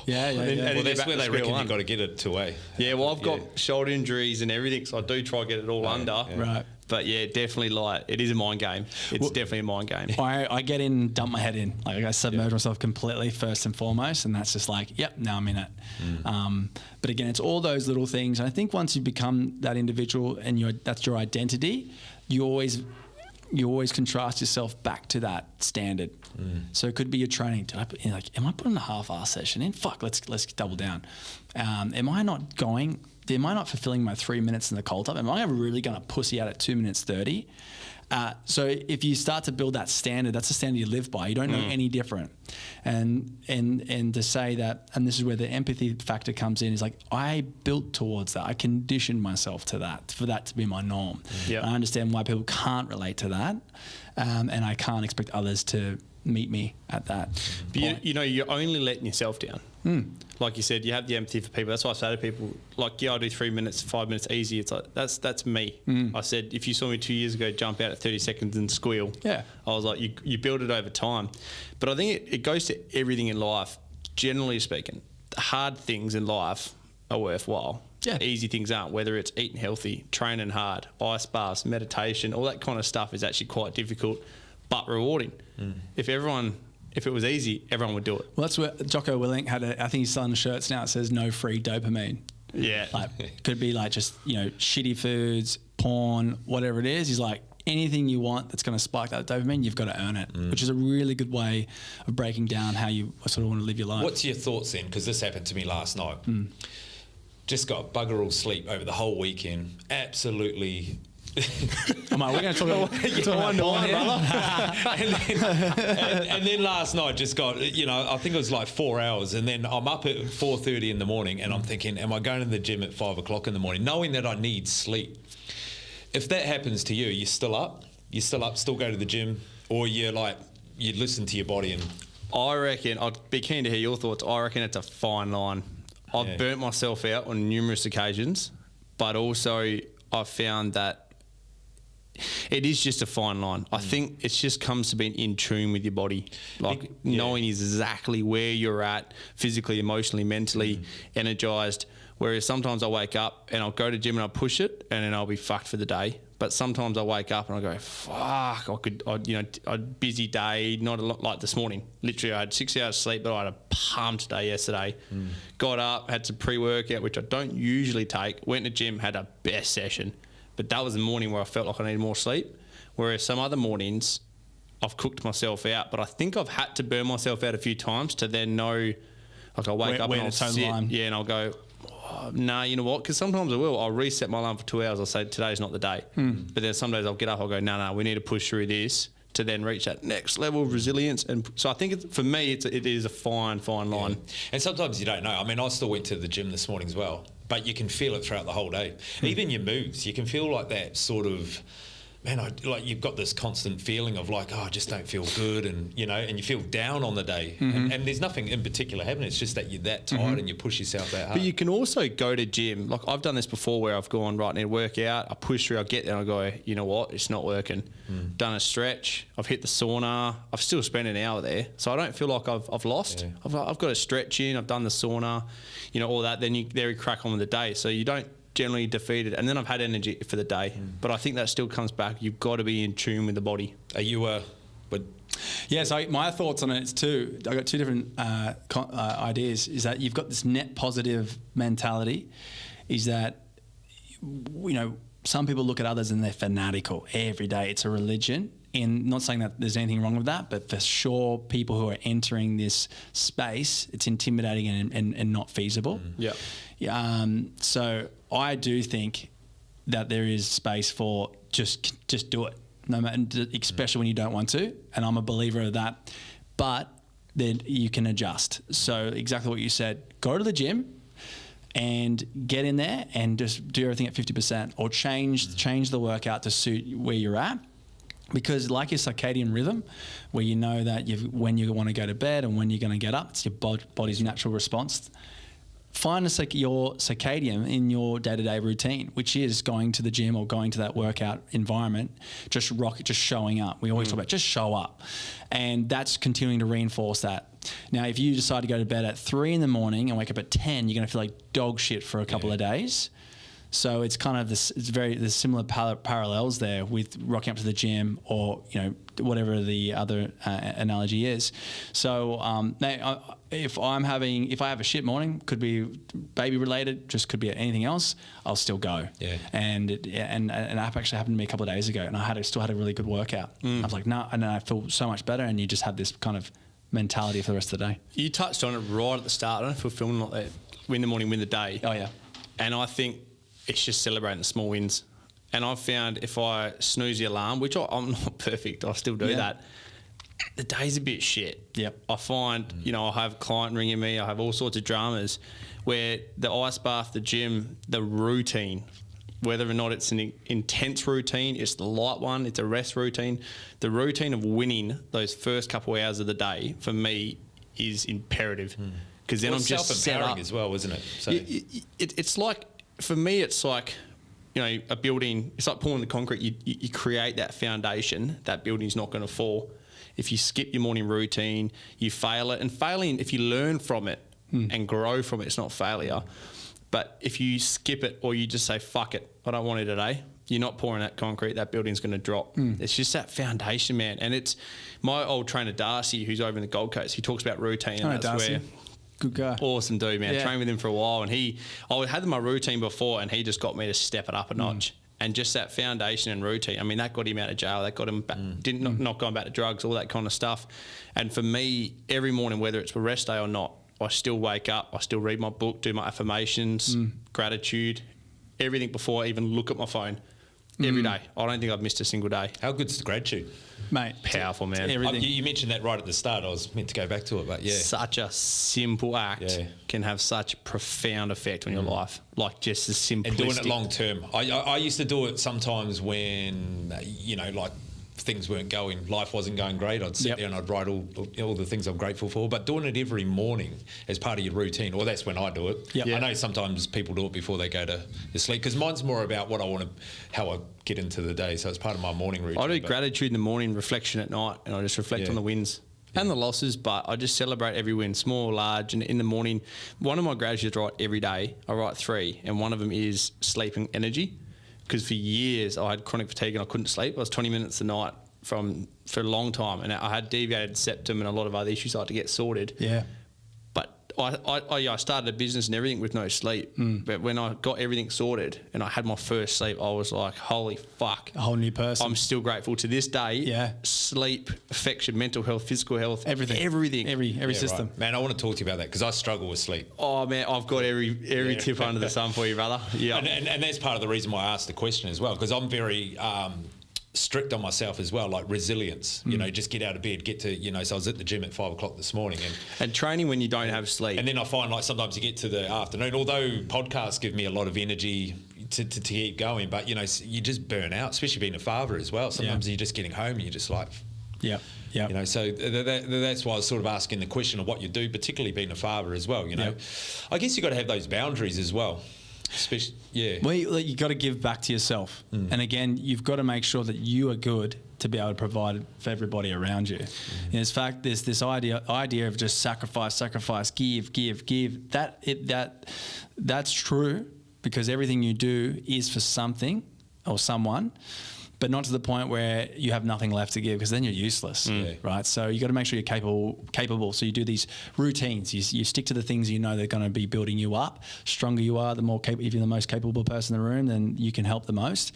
yeah. Well, that's where they reckon you've got to get it to, eh? Yeah. Well, I've got shoulder injuries and everything, so I do try to get it all under. Yeah. Right. But yeah, definitely it is a mind game. It's definitely a mind game. I get in and dump my head in. Like I submerge myself completely first and foremost, and that's just like, yep, now I'm in it. But again, it's all those little things. And I think once you become that individual and that's your identity, you always contrast yourself back to that standard. So it could be your training. Am I putting a half-hour session in? Fuck, let's double down. Am I not fulfilling my 3 minutes in the cold tub? Am I really going to pussy out at 2 minutes 30? So if you start to build that standard, that's the standard you live by. You don't know any different. And to say that, and this is where the empathy factor comes in, is like, I built towards that. I conditioned myself to that, for that to be my norm. Yep. I understand why people can't relate to that. And I can't expect others to meet me at that point. You're only letting yourself down. Like you said, you have the empathy for people. That's why I say to people, like, I do 3 minutes, 5 minutes easy. It's like, that's me. I said, if you saw me 2 years ago jump out at 30 seconds and squeal, I was like, you build it over time. But I think it goes to everything in life. Generally speaking, the hard things in life are worthwhile. Yeah. Easy things aren't, whether it's eating healthy, training hard, ice baths, meditation, all that kind of stuff is actually quite difficult, but rewarding. If it was easy, everyone would do it. Well, that's where Jocko Willink had I think he's selling shirts now. It says no free dopamine. Yeah. Like, could be like just, shitty foods, porn, whatever it is. He's like, anything you want that's going to spike that dopamine, you've got to earn it, which is a really good way of breaking down how you sort of want to live your life. What's your thoughts then? Because this happened to me last night. Just got bugger all sleep over the whole weekend. Absolutely. We're going to talk about porn here. and then last night just got, I think it was like 4 hours, and then I'm up at 4:30 in the morning, and I'm thinking, am I going to the gym at 5 o'clock in the morning, knowing that I need sleep? If that happens to you, you're still up? Still go to the gym? Or you listen to your body? And I reckon, I'd be keen to hear your thoughts. I reckon it's a fine line. I've burnt myself out on numerous occasions, but also I've found that it is just a fine line. I think it just comes to being in tune with your body, like knowing exactly where you're at physically, emotionally, mentally, energized. Whereas sometimes I wake up and I'll go to gym and I'll push it and then I'll be fucked for the day. But sometimes I wake up and I go, fuck, a busy day, not a lot like this morning. Literally, I had 6 hours sleep, but I had a pumped day yesterday. Got up, had some pre-workout, which I don't usually take, went to the gym, had a best session. But that was the morning where I felt like I needed more sleep. Whereas some other mornings, I've cooked myself out. But I think I've had to burn myself out a few times to then know, like, I'll wake up and I'll sit, and I'll go, nah, you know what? Because sometimes I will. I'll reset my alarm for 2 hours. I'll say, today's not the day. But then some days I'll get up, I'll go, no, we need to push through this to then reach that next level of resilience. And so I think for me, it is a fine line. And sometimes you don't know. I mean, I still went to the gym this morning as well, but you can feel it throughout the whole day. Even your moves, you can feel like that sort of, man, like you've got this constant feeling of like, oh, I just don't feel good, and and you feel down on the day, and there's nothing in particular happening. It's just that you're that tired and you push yourself that hard. But you can also go to gym. Like I've done this before, where I've gone right, I need to work out. I push through. I get there and I go, you know what? It's not working. Done a stretch. I've hit the sauna. I've still spent an hour there, so I don't feel like I've lost. Yeah. I've got a stretch in. I've done the sauna, all that. Then you crack on with the day. So you don't generally defeated, and then I've had energy for the day. But I think that still comes back. You've got to be in tune with the body. Are you Yeah, so my thoughts on it is too. I got two different ideas. Is that you've got this net positive mentality. Is that some people look at others and they're fanatical every day. It's a religion. And not saying that there's anything wrong with that, but for sure, people who are entering this space, it's intimidating and not feasible. Yeah. So I do think that there is space for just do it, no matter, especially when you don't want to. And I'm a believer of that. But then you can adjust. So exactly what you said. Go to the gym and get in there and just do everything at 50%, or change the workout to suit where you're at. Because like your circadian rhythm, where you know that when you want to go to bed and when you're going to get up, it's your body's natural response. Find your circadian in your day-to-day routine, which is going to the gym or going to that workout environment, just showing up. We always talk about just show up. And that's continuing to reinforce that. Now, if you decide to go to bed at 3 a.m. and wake up at 10, you're going to feel like dog shit for a couple of days. So it's kind of this. There's similar parallels there with rocking up to the gym, or whatever the other analogy is. So if I have a shit morning, could be baby related, just could be anything else, I'll still go. Yeah. And it actually happened to me a couple of days ago, and I still had a really good workout. I was like, no, and I feel so much better, and you just have this kind of mentality for the rest of the day. You touched on it right at the start. I don't know if we're filming like that. Win the morning, win the day. Oh yeah. And I think it's just celebrating the small wins. And I've found if I snooze the alarm, which I'm not perfect, I still do that, the day's a bit shit. Yep. I find, I have a client ringing me, I have all sorts of dramas where the ice bath, the gym, the routine, whether or not it's an intense routine, it's the light one, it's a rest routine, the routine of winning those first couple of hours of the day, for me, is imperative. Because then I'm just set up. As well, isn't it? So it's like, for me, it's like, a building, it's like pouring the concrete. You create that foundation, that building's not going to fall. If you skip your morning routine, you fail it. And failing, if you learn from it and grow from it, it's not failure. But if you skip it, or you just say, fuck it, I don't want it today, you're not pouring that concrete, that building's going to drop. It's just that foundation, man. And it's my old trainer, Darcy, who's over in the Gold Coast, he talks about routine. And that's Darcy. Where... Good guy. Awesome dude, man. Trained with him for a while, and I had my routine before, and he just got me to step it up a notch. And just that foundation and routine, I mean, that got him out of jail. That got him back, not going back to drugs, all that kind of stuff. And for me, every morning, whether it's a rest day or not, I still wake up, I still read my book, do my affirmations, gratitude, everything before I even look at my phone. Every day. I don't think I've missed a single day. How good's the gratitude? Mate, powerful, man. You mentioned that right at the start. I was meant to go back to it, but yeah. Such a simple act can have such a profound effect on your life. Like just as simplistic. And doing it long term. I used to do it sometimes when, like things weren't going, life wasn't going great. I'd sit there and I'd write all the things I'm grateful for. But doing it every morning as part of your routine, or that's when I do it. I know sometimes people do it before they go to sleep, because mine's more about what I want to, how I get into the day. So it's part of my morning routine. I do gratitude in the morning, reflection at night, and I just reflect on the wins and the losses, but I just celebrate every win, small or large. And in the morning, one of my gratitudes I write every day. I write 3, and one of them is sleep and energy. Because for years I had chronic fatigue and I couldn't sleep. I was 20 minutes a night for a long time, and I had deviated septum and a lot of other issues I had to get sorted. Yeah. But I started a business and everything with no sleep. But when I got everything sorted and I had my first sleep, I was like, holy fuck. A whole new person. I'm still grateful to this day. Yeah. Sleep, affection, mental health, physical health. Everything. Every system. Right. Man, I want to talk to you about that, because I struggle with sleep. Oh, man, I've got every tip under the sun for you, brother. Yeah. And that's part of the reason why I asked the question as well, because I'm very... strict on myself as well, like resilience, you know, just get out of bed, get to, you know, so I was at the gym at 5 o'clock this morning. And training when you don't have sleep. And then I find like sometimes you get to the afternoon, although podcasts give me a lot of energy to keep going, but, you know, you just burn out, especially being a father as well. Sometimes you're just getting home and you're just like... Yeah. You know, so that's why I was sort of asking the question of what you do, particularly being a father as well, you know. I guess you've got to have those boundaries as well. Especially, Well, you got to give back to yourself. And again, you've got to make sure that you are good to be able to provide for everybody around you. And in fact, there's this idea of just sacrifice, give. That's true, because everything you do is for something or someone, but not to the point where you have nothing left to give, because then you're useless, right? So you got to make sure you're capable. So you do these routines. You stick to the things you know they're going to be building you up. Stronger you are, the more if you're the most capable person in the room, then you can help the most.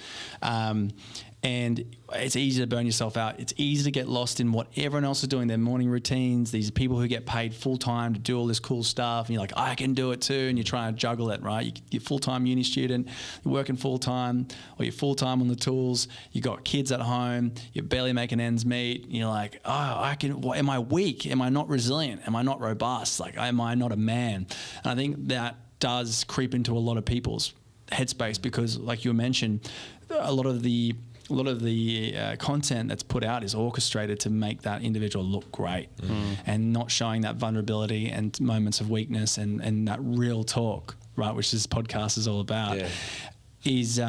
And it's easy to burn yourself out. It's easy to get lost in what everyone else is doing, their morning routines, these people who get paid full-time to do all this cool stuff. And you're like, I can do it too. And you're trying to juggle it, right? You're full-time uni student, you're working full-time, or you're full-time on the tools. You got kids at home, you're barely making ends meet. You're like, am I weak? Am I not resilient? Am I not robust? Like, am I not a man? And I think that does creep into a lot of people's headspace, because like you mentioned, a lot of the content that's put out is orchestrated to make that individual look great, and not showing that vulnerability and moments of weakness and that real talk, right, which this podcast is all about, is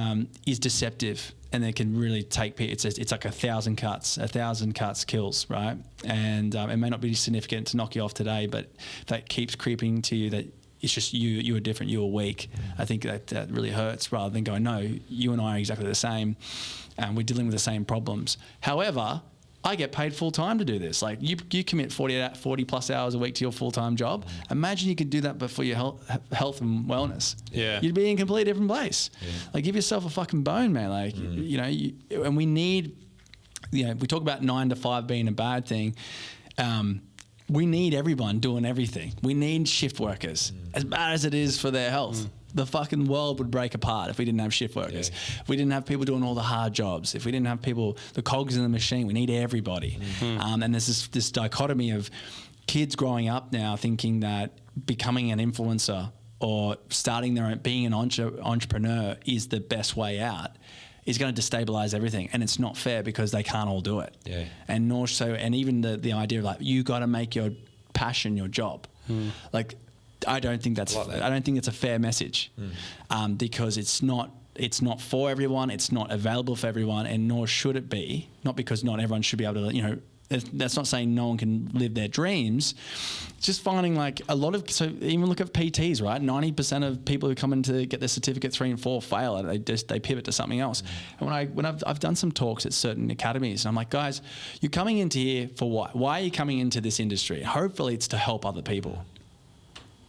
deceptive. And it can really take people. It's like 1,000 cuts. 1,000 cuts kills, right? And it may not be significant to knock you off today, but that keeps creeping to you that it's just you are different, you are weak. I think that really hurts, rather than going, no, you and I are exactly the same, and we're dealing with the same problems. However, I get paid full time to do this. Like you commit 40 plus hours a week to your full time job. Imagine you could do that, but for your health and wellness. Yeah, you'd be in a completely different place. Like, give yourself a fucking bone, man. Like you know, and we need, you know, we talk about 9 to 5 being a bad thing. We need everyone doing everything. We need shift workers, as bad as it is for their health. The fucking world would break apart if we didn't have shift workers. If we didn't have people doing all the hard jobs. If we didn't have people, the cogs in the machine. We need everybody. And there's this dichotomy of kids growing up now thinking that becoming an influencer or starting their own, being an entrepreneur is the best way out, is going to destabilize everything. And it's not fair, because they can't all do it. And nor so, and even the idea of like, you got to make your passion your job. Like, I don't think that's I don't think it's a fair message, because it's not for everyone. It's not available for everyone, and nor should it be. Not because not everyone should be able to, you know, that's not saying no one can live their dreams. It's just finding like a lot of, so even look at PTs, right? 90% of people who come in to get their certificate 3 and 4 fail at it. They pivot to something else. And when I've done some talks at certain academies, and I'm like, guys, you're coming into here for what? Why are you coming into this industry? Hopefully it's to help other people,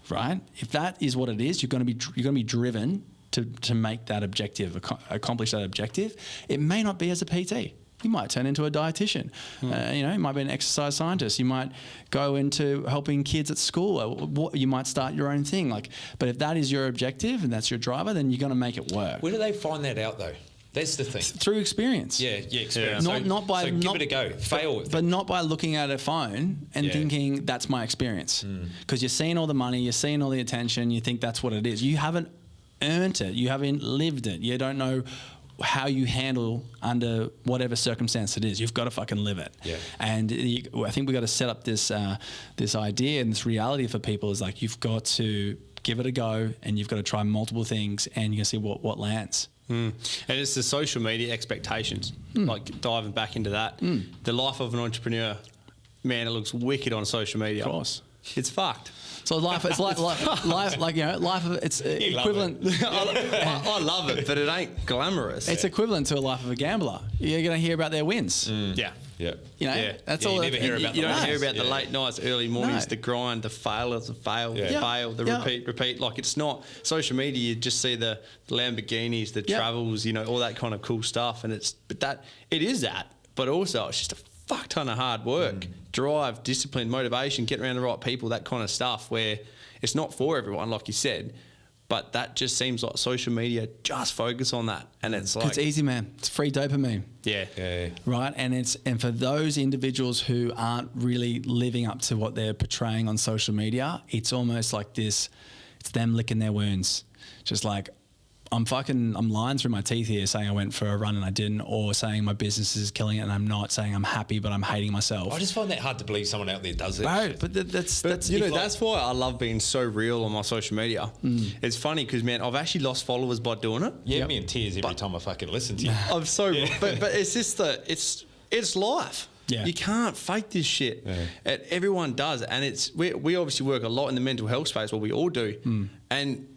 right? If that is what it is, you're going to be driven to make that objective, accomplish that objective. It may not be as a PT. You might turn into a dietitian. You know, you might be an exercise scientist. You might go into helping kids at school. You might start your own thing. Like, but if that is your objective and that's your driver, then you're going to make it work. Where do they find that out, though? That's the thing. Through experience. Yeah, experience. Not by give it a go. Fail. But not by looking at a phone and thinking that's my experience. Because you're seeing all the money, you're seeing all the attention, you think that's what it is. You haven't earned it. You haven't lived it. You don't know how you handle under whatever circumstance it is. You've got to fucking live it. And I think we've got to set up this idea and this reality for people, is like, you've got to give it a go, and you've got to try multiple things, and you're going to see what lands. And it's the social media expectations, like diving back into that. The life of an entrepreneur, man, it looks wicked on social media. Of course. It's fucked. So life, it's life, like, you know, life. It's equivalent. I love it, but it ain't glamorous. It's equivalent to a life of a gambler. You're going to hear about their wins. Yeah. You know, that's all. You never hear about. You don't hear about the late nights, early mornings, the grind, the failures, the fail, the repeat. Like, it's not social media. You just see the Lamborghinis, the travels, you know, all that kind of cool stuff, and it is that, but also it's just a fuck ton of hard work, drive, discipline, motivation, getting around the right people, that kind of stuff, where it's not for everyone, like you said, But that just seems like social media just focus on that, and it's like it's easy, man. It's free dopamine. Yeah. Right, and for those individuals who aren't really living up to what they're portraying on social media, it's almost like this. It's them licking their wounds, just like I'm lying through my teeth here, saying I went for a run and I didn't, or saying my business is killing it and I'm not, saying I'm happy but I'm hating myself. I just find that hard to believe someone out there does it. Right, but that's you know, that's why I love being so real on my social media. It's funny because, man, I've actually lost followers by doing it. Yeah, me in tears every time I fucking listen to you. I'm so, but it's just it's life. Yeah. You can't fake this shit. Yeah. And everyone does, and we obviously work a lot in the mental health space, well, we all do, and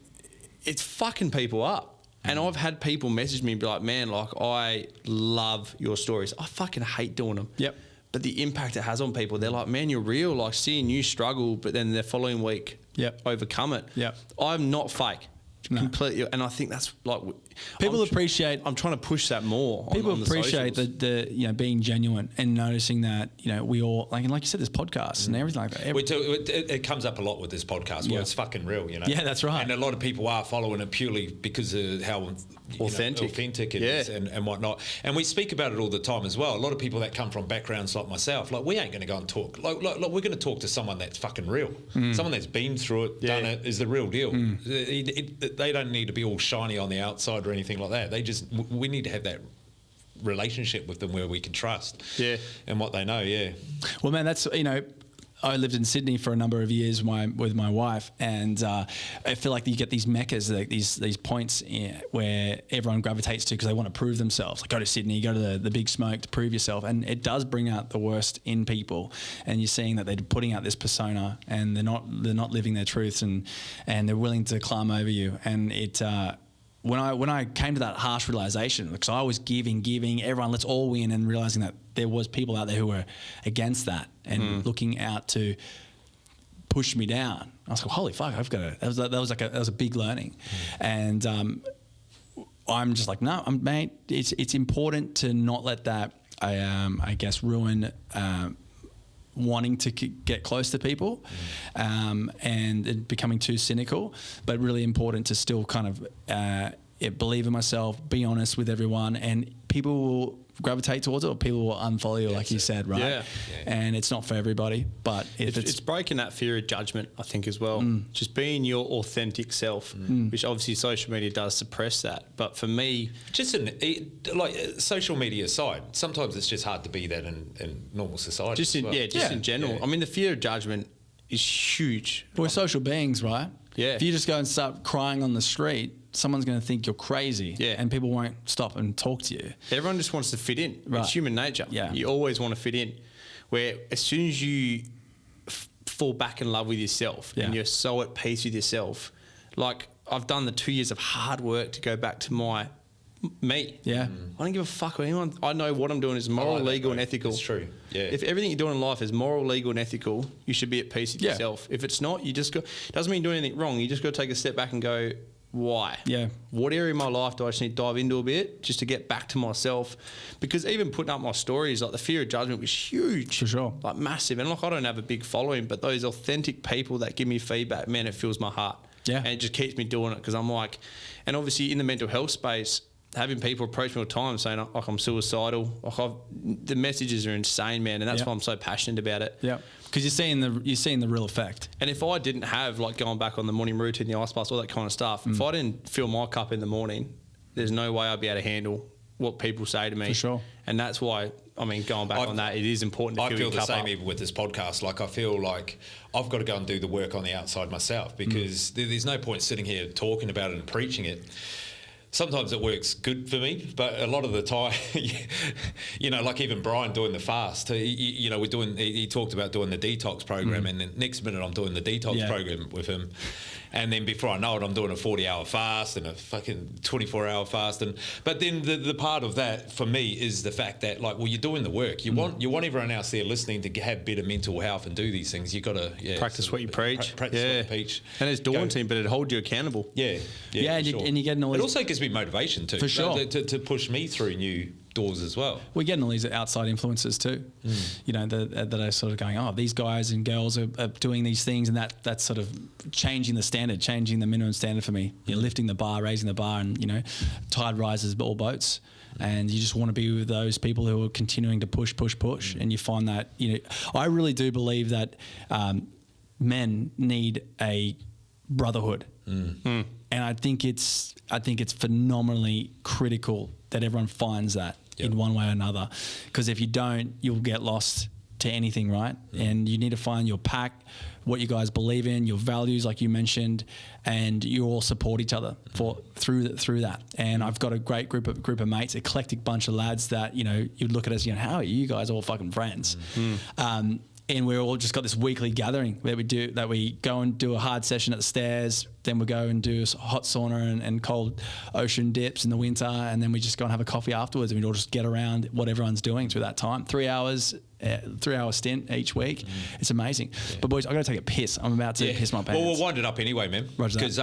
it's fucking people up. And I've had people message me and be like, man, like, I love your stories. I fucking hate doing them. Yep. But the impact it has on people, they're like, man, you're real. Like, seeing you struggle, but then the following week, overcome it. Yep. I'm not fake. No. Completely. And I think that's like... People appreciate... I'm trying to push that more. People on appreciate the you know, being genuine and noticing that, you know, we all... Like you said, there's podcasts and everything like that. It comes up a lot with this podcast where it's fucking real, you know? Yeah, that's right. And a lot of people are following it purely because of how authentic it is and whatnot. And we speak about it all the time as well. A lot of people that come from backgrounds like myself, like, we ain't going to go and talk. Like we're going to talk to someone that's fucking real. Someone that's been through it, done it, is the real deal. They don't need to be all shiny on the outside or anything like that. We need to have that relationship with them where we can trust and what they know. Well, man, that's, you know, I lived in Sydney for a number of years with my wife, and I feel like you get these meccas, like these points where everyone gravitates to because they want to prove themselves. Like, go to Sydney, go to the big smoke to prove yourself, and it does bring out the worst in people. And you're seeing that they're putting out this persona, and they're not living their truths, and they're willing to climb over you. And it when I came to that harsh realization, because I was giving, everyone, let's all win, and realizing that there was people out there who were against that and looking out to push me down. I was like, holy fuck, I've got to. That was a big learning, and I'm just like, no, mate. It's important to not let that, I guess, ruin wanting to get close to people and becoming too cynical, but really important to still kind of believe in myself, be honest with everyone, and people will gravitate towards it or people will unfollow you, like you said, right? Yeah. And it's not for everybody, but it's breaking that fear of judgment, I think, as well. Just being your authentic self, which obviously social media does suppress that. But for me, just like social media aside, sometimes it's just hard to be that in normal society. In general. Yeah. I mean, the fear of judgment is huge. We're social beings, right? Yeah. If you just go and start crying on the street, someone's going to think you're crazy, and people won't stop and talk to you. Everyone just wants to fit in. Right. It's human nature. Yeah. You always want to fit in. Where as soon as you fall back in love with yourself and you're so at peace with yourself, like I've done the 2 years of hard work to go back to me. Yeah. I don't give a fuck what anyone. I know what I'm doing is moral, legal, and ethical. It's true. Yeah. If everything you're doing in life is moral, legal, and ethical, you should be at peace with yourself. If it's not, you just go. Doesn't mean you're doing anything wrong. You just got to take a step back and go, why? Yeah. What area of my life do I just need to dive into a bit just to get back to myself? Because even putting up my stories, like the fear of judgment was huge. For sure. Like massive. And like I don't have a big following, but those authentic people that give me feedback, man, it fills my heart. Yeah. And it just keeps me doing it because I'm like, and obviously in the mental health space, having people approach me all the time saying like I'm suicidal, like the messages are insane, man, and that's why I'm so passionate about it. Yeah, because you're seeing the real effect. And if I didn't have, like, going back on the morning routine, the ice baths, all that kind of stuff, if I didn't fill my cup in the morning, there's no way I'd be able to handle what people say to me. For sure. And that's why, I mean, going back on that, it is important to fill your cup up. I feel the same even with this podcast. Like, I feel like I've got to go and do the work on the outside myself because there's no point sitting here talking about it and preaching it. Sometimes it works good for me, but a lot of the time, you know, like even Brian doing the fast, you know, he talked about doing the detox program, and then next minute I'm doing the detox program with him. And then before I know it, I'm doing a 40-hour fast and a fucking 24-hour fast. But then the part of that for me is the fact that, like, well, you're doing the work. You want everyone else there listening to have better mental health and do these things. You got to practice what you preach. Practice what you preach. And it's daunting, but it holds you accountable. And you're getting all it also gives me motivation too. For sure. To push me through new doors as well. We're getting all these outside influences too, you know, that are sort of going, oh, these guys and girls are doing these things, and that's sort of changing the standard, changing the minimum standard for me. You're lifting the bar, raising the bar, and, you know, tide rises all boats. And you just want to be with those people who are continuing to push. And you find that, you know, I really do believe that men need a brotherhood. And I think it's phenomenally critical that everyone finds that in one way or another, because if you don't, you'll get lost to anything, right? And you need to find your pack, what you guys believe in, your values, like you mentioned, and you all support each other through that. And I've got a great group of mates, eclectic bunch of lads that, you know, you'd look at us, you know, how are you guys all fucking friends? And we're all just got this weekly gathering that we go and do a hard session at the stairs, then we go and do hot sauna and cold ocean dips in the winter, and then we just go and have a coffee afterwards, and we all just get around what everyone's doing through that time. 3 hours, 3 hour stint each week. It's amazing. But boys, I got to take a piss. I'm about to piss my pants. Well, we'll wind it up anyway, man. Because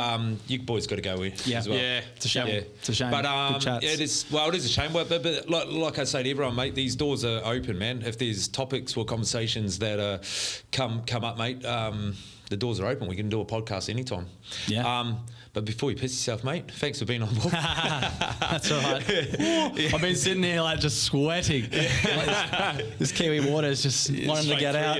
you boys got to go as well. Yeah, it's a shame. Yeah. It's a shame. But Good chats. it is a shame. But like I say to everyone, mate, these doors are open, man. If there's topics or conversations that come up, mate, the doors are open. We can do a podcast anytime. Yeah. But before you piss yourself, mate, thanks for being on board. That's all right. I've been sitting here like just sweating. This Kiwi water is just wanting to get out.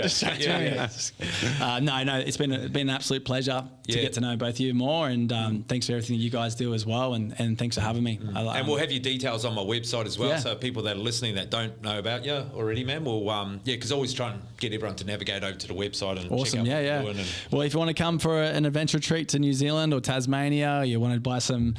No, it's been an absolute pleasure to get to know both of you more, and thanks for everything you guys do as well, and thanks for having me. And we'll have your details on my website as well, so people that are listening that don't know about you already, man, we'll because I always try and get everyone to navigate over to the website and awesome. check out what we're doing. Well, if you want to come for an adventure treat to New Zealand or Tasmania, or you want to buy some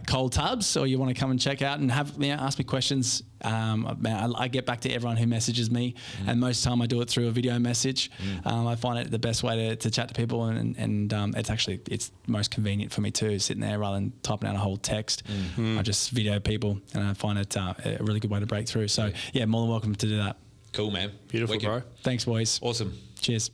cold tubs, or you want to come and check out and ask me questions, I get back to everyone who messages me, and most of the time I do it through a video message. I find it the best way to chat to people, and it's most convenient for me too, sitting there rather than typing out a whole text. I just video people, and I find it a really good way to break through. So more than welcome to do that. Cool, man. Beautiful, bro. Thanks, boys. Awesome. Cheers.